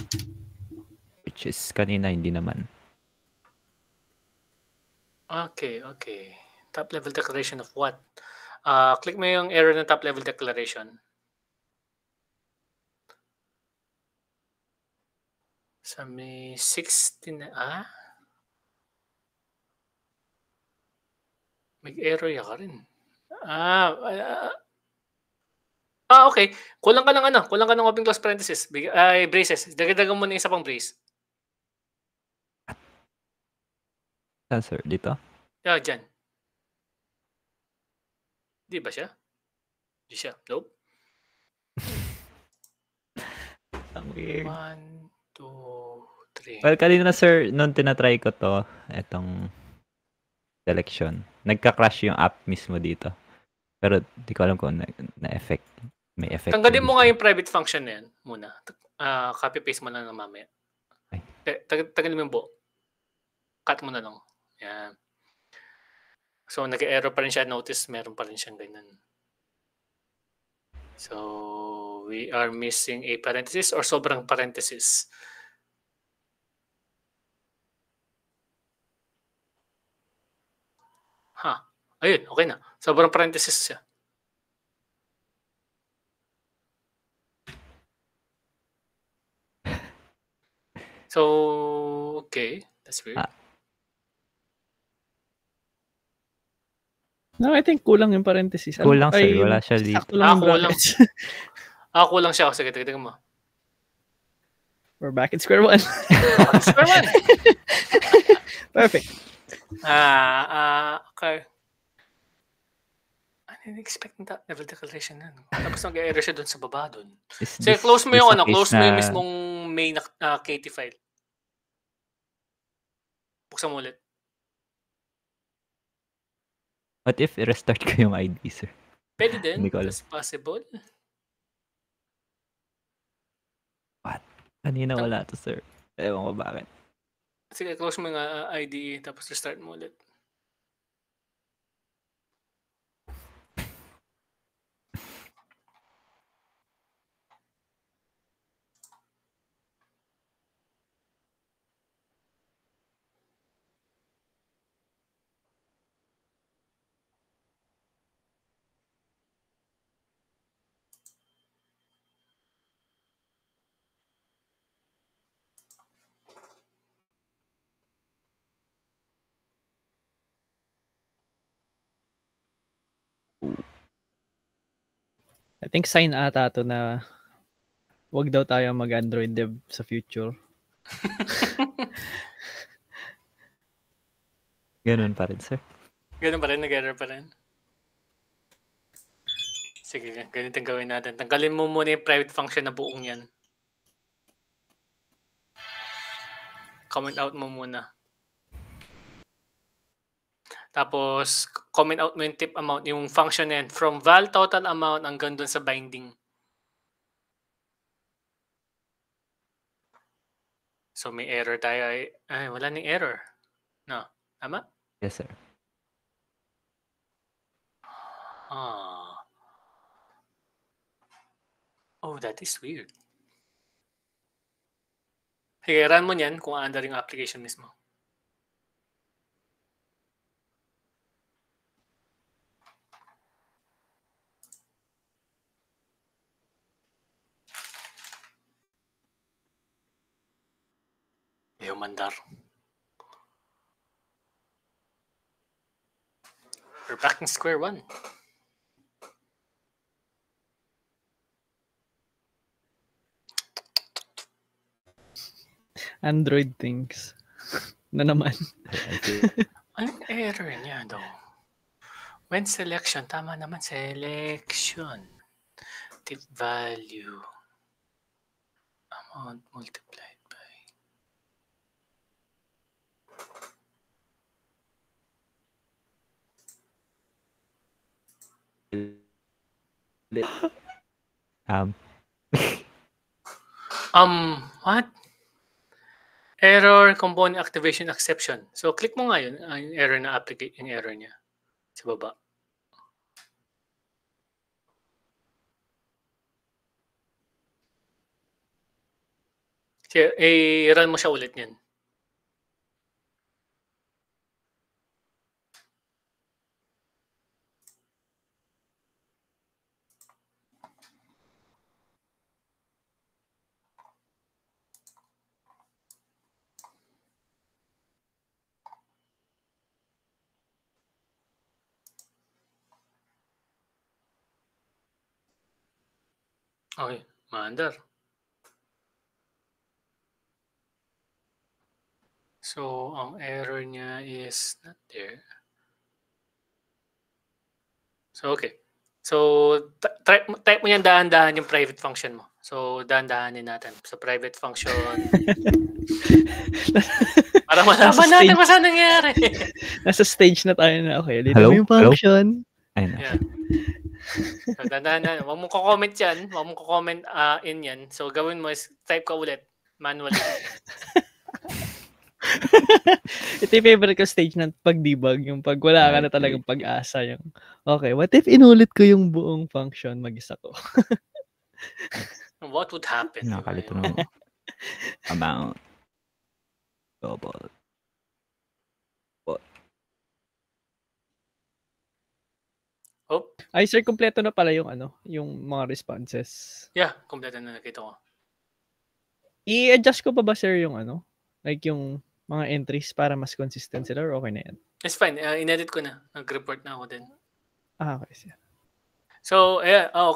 Which is kanina hindi naman. Okay. Top level declaration of what? Click mo yung error ng top level declaration. Sa may 16 may error ya ka rin. Okay. Kulang ka ng open close parenthesis. Braces. Dagdagan mo na isa pang brace. Saan, sir? Dito? Yeah, dyan. Di ba siya? Di siya. Nope. Ang weird. 1, 2, 3. Well, kanina, sir, nung tinatry ko to, etong selection, nagka-crash yung app mismo dito. Pero di ko alam kung na-effect. May effect. Tanggalin mo nga yung private function na yan muna. Copy-paste mo na lang mamaya. Tanggalin mo yung buo. Cut mo na lang. Yan. So, nag-error pa rin siya. Notice, meron pa rin siyang ganyan. So, we are missing a parenthesis or sobrang parenthesis. Ayun, okay na. Sobrang parenthesis siya. So, okay. That's weird. No, I think kulang yung parenthesis. Kulang, sir. Wala siya dito. Kulang. Kulang siya. Sige, tignan mo. We're back at square one. Square one. Perfect. Okay. Ano In-expect ng level declaration na. Tapos nag-error siya doon sa baba doon. Is So, close mo this yung a case close mo yung na- mismong main KT file. Buksan mo ulit. What if i-restart ko yung ID, sir? Pwede din. Hindi ko alam. That's possible. Kanina wala to, sir. Ewan ko bakit. Sige, close mo yung ID tapos restart mo ulit. I think sign ata to na wag daw tayo mag-Android dev sa future. Ganun pa rin, sir. Ganun pa rin, nag-error pa rin. Sige, ganito ang gawin natin. Tanggalin mo muna yung private function na buong yan. Comment out mo muna. Tapos, comment out mo yung tip amount, yung function na yan. From val total amount hanggang dun sa binding. So, may error tayo. Ay, wala nang error. No? Tama? Yes, sir. Oh, that is weird. Sige, run mo niyan kung under yung application mismo. Ayaw mandar. We're back in square one. Android things. Na naman. Anong error niya daw? When selection, tama naman, selection. Tip value. Amount multiplied by. What? Error component activation exception. So click mo nga yun, yung error na yung error niya sa baba. Sige, i-run mo siya ulit niyan. Okay, maandar. So, ang error niya is not there. So, okay. So, type mo yan dahan-dahan yung private function mo. So, dahan-dahanin natin. So, private function. Para malaman natin kung saan nangyari. Nasa stage na tayo na, okay, dito Hello? yung function. Ayun. Yeah. So, dahan-dahan. Huwag mong ko-comment yan. Huwag mong ko-comment in yan. So, gawin mo is type ka ulit. Manually. Ito yung favorite ko stage ng pag-debug. Yung pag wala ka na talagang pag-asa. Yung, okay, what if inulit ko yung buong function mag-isa ko? What would happen? Nakalito ng amount. Double. Oh. Ay, sir, kompleto na pala yung yung mga responses. Yeah, kompleto na nakita ko. I-adjust ko pa ba, sir, yung like yung mga entries para mas consistent sila or okay na yan? It's fine. In-edit ko na. Nag-report na ako din. Okay, sir. So,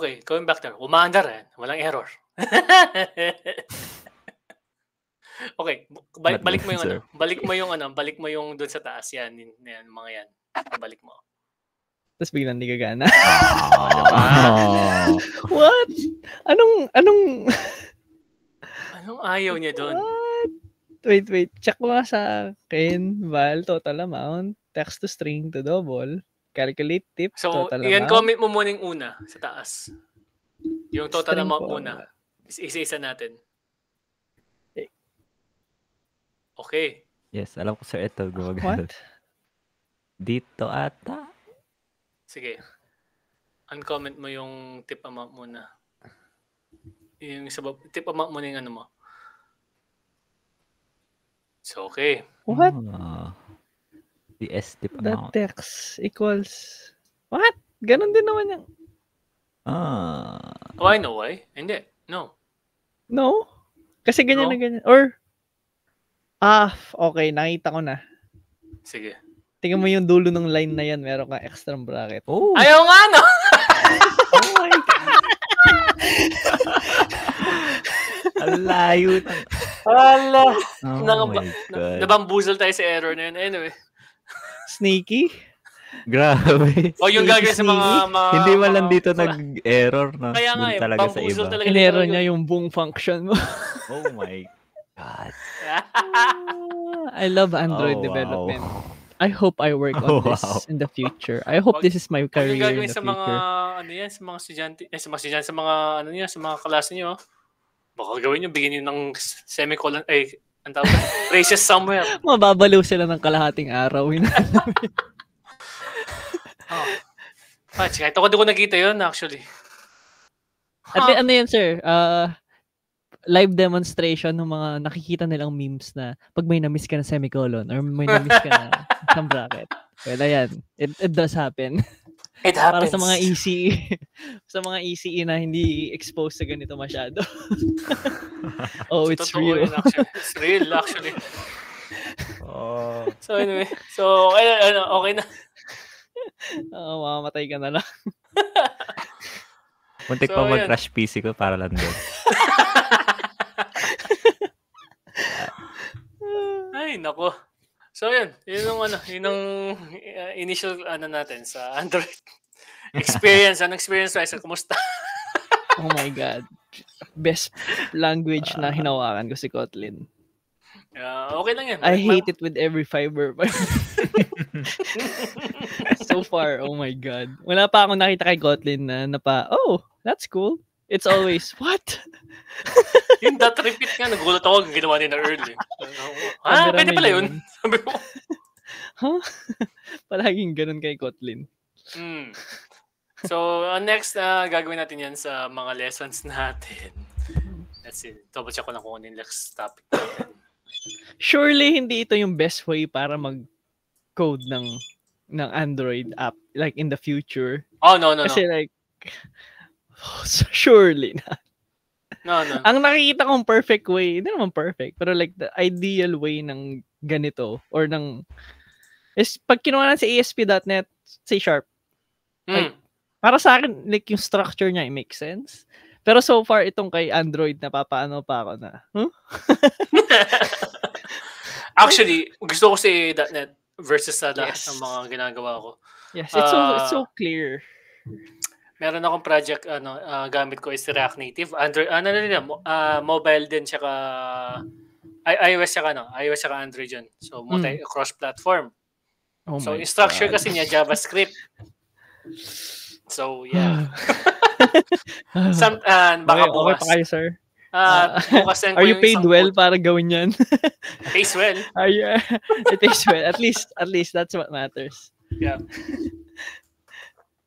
okay. Going back there. Umaandar yan. Walang error. Okay. Balik mo yung balik mo yung doon sa taas. Yan, mga yan. Balik mo. Tapos biglang di gagana. Oh. What? Anong Anong ayaw niya doon? What? Wait. Check mo nga sa akin. Val, total amount. Text to string to double. Calculate tip, So, total yan, amount. comment mo muna yung una sa taas. Yung total String amount po. muna. Isa-isa natin. Eh. Okay. Yes, alam ko sir ito gumagana. What? Dito ata. Sige. Uncomment mo yung tip amount muna. Yung tip amount muna yung ano mo. So, okay. What? DS tip That amount. text equals... What? Ganon din naman yung... Oh, I know why. Hindi. No. No? Kasi ganyan No? na ganyan. Or... okay. Nakita ko na. Sige. Tingnan mo yung dulo ng line na yan. Meron kang extra bracket. Oh! Ayaw nga, no? Oh my God. Ang layo ng... Hala. Oh my God. Nabambuzol tayo sa error na yun. Anyway. Sneaky? Grabe. O yung gagawin sa mga... Hindi man lang dito wala. nag-error, no? Kaya nga, Dun talaga sa bambuzol iba. talaga. Inero niya yung buong function mo. Oh my God. I love Oh, Android wow. development. I hope I work on Oh, this wow. in the future. I hope this is my Yung career in gagawin the sa mga... future. Ano yan? Sa mga estudyante. Sa mga estudyante. Sa mga... Ano yan? Sa mga klase nyo. Baka gawin nyo. Bigyan nyo ng semicolon. Ay, ang tawag. Braces somewhere. Mababaliw sila ng kalahating araw. Kahit ako di ko nakita yun, actually. At ano yan, sir? Live demonstration ng mga nakikita nilang memes na pag may na-miss ka na semicolon or may na-miss ka na isang bracket. Well, ayan. It does happen. It Para happens. sa mga ECE. Sa mga ECE na hindi exposed sa ganito masyado. Oh, it's Totoo real. yun, actually. It's real, actually. Oh. So anyway. So, okay na. Mamamatay ka na lang. Muntik So, pa ayan. mag-crash PC ko para lang doon. Ay, nako. So, yun. Yun ang initial natin sa Android. Experience. Anong experience wise? Kumusta? Oh my God. Best language na hinawakan ko si Kotlin. Okay lang yan. I hate it with every fiber. So far, oh my God. Wala pa akong nakita kay Kotlin na oh, that's cool. It's always, what? Yung dot repeat nga, nagulat ako kung ginawa niya na early. Pwede pala yun. Sabi ko. Huh? Palaging ganun kay Kotlin. So, next, gagawin natin yan sa mga lessons natin. Let's see. Double check ko lang kung ano yung next topic natin. Surely, hindi ito yung best way para mag-code ng Android app, like in the future. Oh, no. Kasi like, surely na. No. Ang nakikita kong perfect way, hindi naman perfect, pero like the ideal way ng ganito, or ng, is pag kinuha na sa ASP.NET, C#. Like, para sa akin, like yung structure niya, it makes sense. Pero so far, itong kay Android, napapaano pa ako na, Actually, gusto ko si .NET versus sa lahat Yes. ng mga ginagawa ko. Yes, it's so clear. Meron akong project, gamit ko is React Native. Android, mobile din, tsaka iOS tsaka Android yun. So, cross-platform. Oh So, my yung structure God. kasi niya, JavaScript. So, yeah. Baka Okay bukas. pa kayo, sir? Bukas Are you paid well para gawin yan? Pays well. Are you? It pays well. At least that's what matters. Yeah.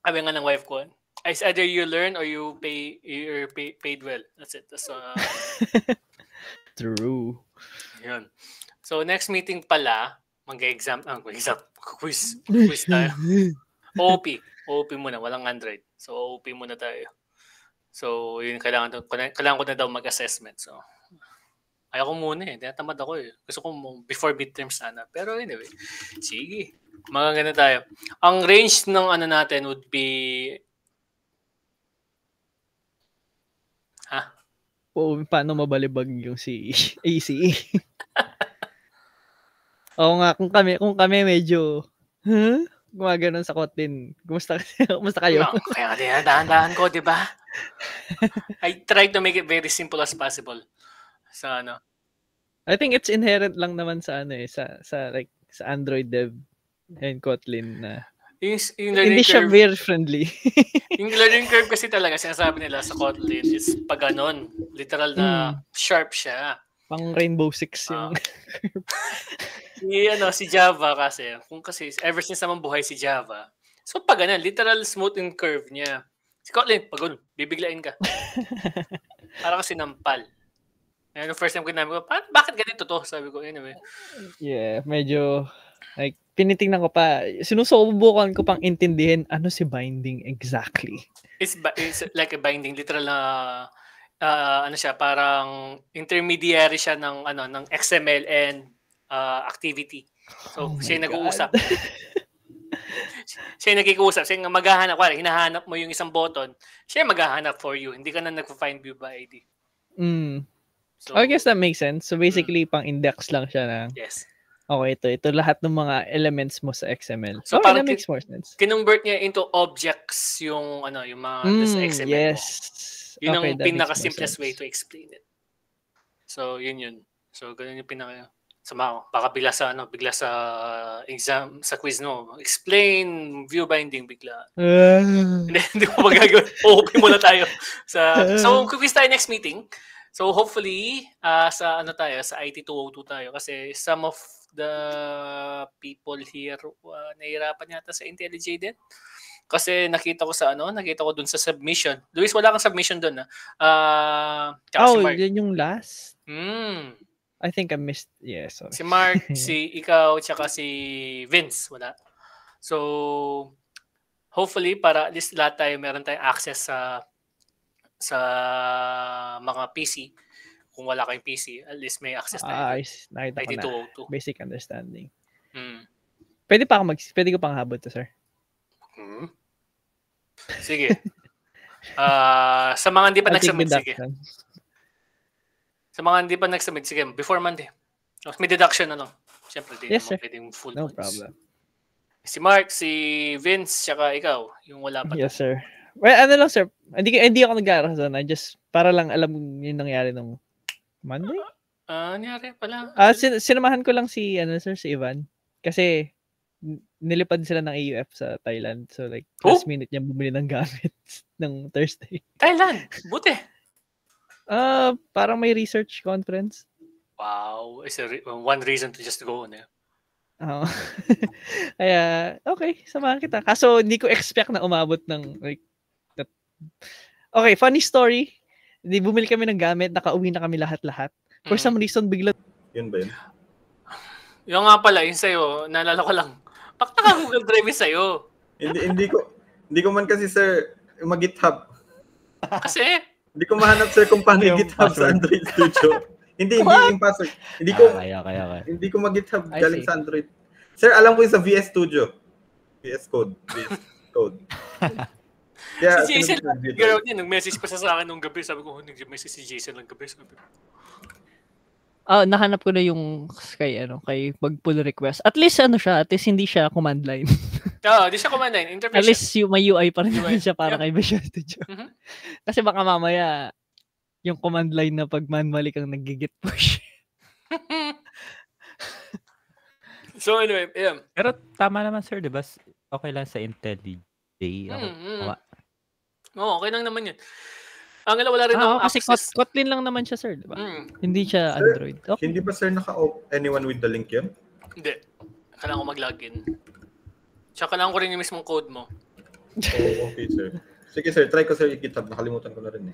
Sabi nga ng wife ko, it's either you learn or you're paid well. That's it. That's True. yun. So next meeting pala, quiz tayo. OOP muna, walang Android. So OOP muna tayo. So yun, kailangan ko na daw mag-assessment. So ayaw ko muna tinatamad ako Gusto ko before midterms sana. Pero anyway, sige. Magaganda tayo. Ang range ng natin would be Paano mabalibag yung si ACE? Oo nga, kung kami medyo, gumaganon sa Kotlin. Kumusta kayo? No, kaya dahan-dahan ko, di ba? I try to make it very simple as possible. Sa ano. I think it's inherent lang naman sa sa Android dev and Kotlin na Yung hindi learning siya curve, very friendly. yung learning curve kasi talaga, sinasabi nila sa Kotlin is pag ganon. Literal na sharp siya. Pang Rainbow Six yung Si Java kasi ever since naman buhay si Java. So pag ganun, literal smooth yung curve niya. Si Kotlin, pag ganun, bibiglain ka. Para kasi nampal. Yung first time ko namin ko, bakit ganito to? Sabi ko, anyway. Yeah, medyo like pinitingnan ko pa, sinusubukan ko pang intindihin ano si binding exactly. It's like a binding, literal na ano siya, parang intermediary siya ng XML and activity. So, siya yung nag-uusap. Siya yung nagkikusap. Siya yung maghahanap. Hinahanap mo yung isang button. Siya yung maghahanap for you. Hindi ka na nag-find view by ID. So, I guess that makes sense. So, basically, pang-index lang siya na. Yes. Okay, ito lahat ng mga elements mo sa XML. So, parang that makes more sense. Kinonvert niya into objects yung mga sa XML yes. mo. Yun okay, ang pinaka-simplest way to explain it. So, yun. So, ganun yung baka bigla sa exam, sa quiz no, explain view binding bigla. Hindi mo magagawin. Open muna tayo. So, quiz tayo next meeting. So, hopefully, sa IT 202 tayo kasi some of the people here nahihirapan yata sa IntelliJ din. Kasi nakita ko dun sa submission. Luis, wala kang submission dun, si Mark. Yun yung last? I think I missed, sorry. Si Mark, si ikaw, tsaka si Vince, wala. So, hopefully, para at least lahat tayo, meron tayong access sa mga PC. Kung wala kayong PC, at least may access tayo. Nakita ko na. 202. Basic understanding. Pwede ko pang habot to, sir? Sige. Sa mga hindi pa nagsubmit, sige. Sa mga hindi pa nagsubmit, sige, before Monday. May deduction na lang. Siyempre, yes, sir. Pwedeng full no months. Problem. Si Mark, si Vince, tsaka ikaw, yung wala pa. Yes, sir. Well, ano lang, sir. Hindi ako nag-aaral doon. Just para lang alam yung nangyari nung Monday? Nangyari pala. Sinamahan ko lang si Ivan. Kasi nilipad sila ng AUF sa Thailand. So like, last minute niya bumili ng gamit ng Thursday. Thailand? Buti. Parang may research conference. Wow. It's one reason to just go. Kaya, okay, samahan kita. Kaso, hindi ko expect na umabot ng like, okay, funny story. Bumili kami ng gamit, nakauwi na kami lahat-lahat. For some reason, bigla. Yun ba yun? Yung nga pala, yun sa'yo, naalala ko lang. Bakit naka-Google Drive sa'yo? Hindi ko man kasi, sir, mag-GitHub. Kasi? Hindi ko mahanap, sir, kung paano yung GitHub sa Android Studio. Hindi yung password. Hindi ko mag-GitHub galing sa Android. Sir, alam ko yung sa VS Studio. VS Code. Yeah, si Jason, nag-message pa sa akin nung gabi. Sabi ko, nag-message si Jason ng gabi. Nahanap ko na yung kay mag-pull request. At least hindi siya command line. Hindi siya command line. Interface. At least may UI pa rin siya para kay Visual Studio. Kasi baka mamaya yung command line na pag manually kang nag-git push. So anyway, yeah. Pero tama naman, sir, 'di ba? Okay lang sa IntelliJ. Okay lang naman 'yun. Ang wala rin ako kasi access. Kotlin lang naman siya, sir, 'di ba? Hindi siya sir, Android. Okay. Hindi ba, sir, anyone with the link 'yun? Hindi. Kailangan ko mag-login. Tsaka kailangan ko rin yung mismong code mo. Okay, sir. Sige, sir, try ko, sir, yung GitHub. Nakalimutan ko na rin.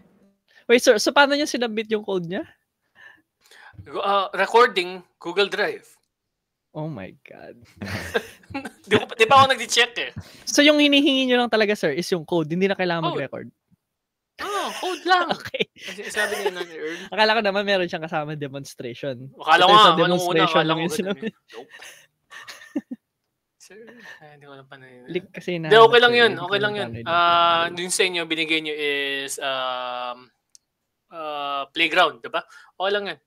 Wait, sir, so paano niya sinabit yung code niya? Recording, Google Drive. Oh my God. Di pa ako nag-check eh. So yung hinihingi nyo lang talaga, sir, is yung code. Hindi na kailangan mag-record. Code lang. Okay. Sabi niya na Earl. Akala ko naman meron siyang kasama demonstration. Akala ko nga, demonstration lang yun. Nope. Sir, hindi ko alam pa na yun. Hindi, okay lang yun. Okay lang yun. Dun sa inyo, binigay nyo is playground, diba? Okay lang yun.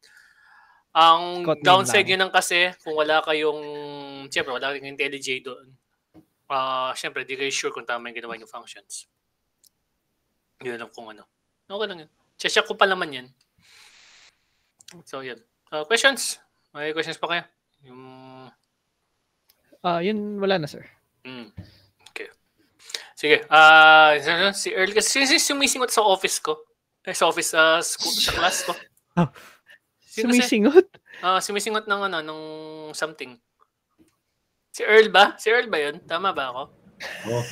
Ang downside yun lang kasi, kung wala kayong, siyempre, wala kayong IntelliJ doon. Syempre, di kayo sure kung tama yung ginawa yung functions. Hindi alam kung ano. Okay lang yun. Check ko pa naman yan. So, yun. Questions? May questions pa kayo? Yun, wala na, sir. Okay. Sige. Si Earl, kasi sumisingot sa office ko. Sa office, school, sa class ko. Sumisingot? Sumisingot ng something. Si Earl ba? Si Earl ba yun? Tama ba ako? Oh.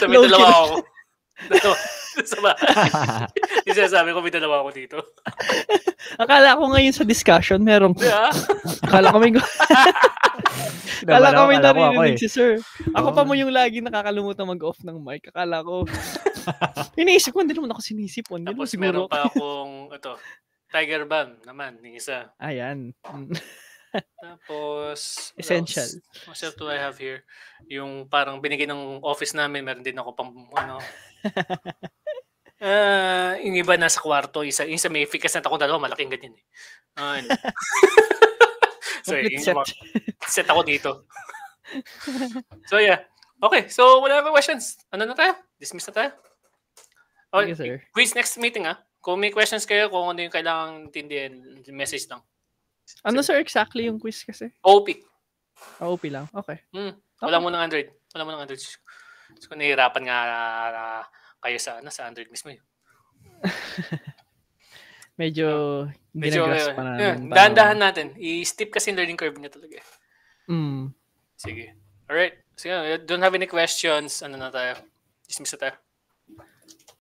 So, may dalawa ako. Yung sinasabi ko, may dalawa ako dito. Akala ko ngayon sa discussion, merong... Yeah. Akala ko may... Akala ko may narinig si sir. Ako Oo. pa mo yung lagi nakakalimutan mag-off ng mic. Akala ko... Iniisip ko, hindi naman ako sinisipon. Yun Tapos siguro. meron pa akong, Tiger Balm naman, yung isa. Ayan. Tapos, Essential. What else do I have here? Yung parang binigay ng office namin, meron din ako pang, yung iba nasa kwarto, isa may efficacy na akong dalawa, malaking ganyan eh. So, Complete set. Set ako dito. So, yeah. Okay, so wala pa questions. Ano na tayo? Dismiss na tayo? Okay, sir. Quiz next meeting, Kung may questions kayo, kung ano yung kailangan intindihin, message lang. Ano, sir, exactly yung quiz kasi? OP. OP lang? Okay. Wala mo ng Android. So, nahihirapan nga kayo sa Android mismo. Medyo ginagrasp pa namin. Dahan-dahan natin. I-steep kasi yung learning curve niya talaga. Sige. Alright. So, don't have any questions. Ano na tayo? Dismiss na tayo.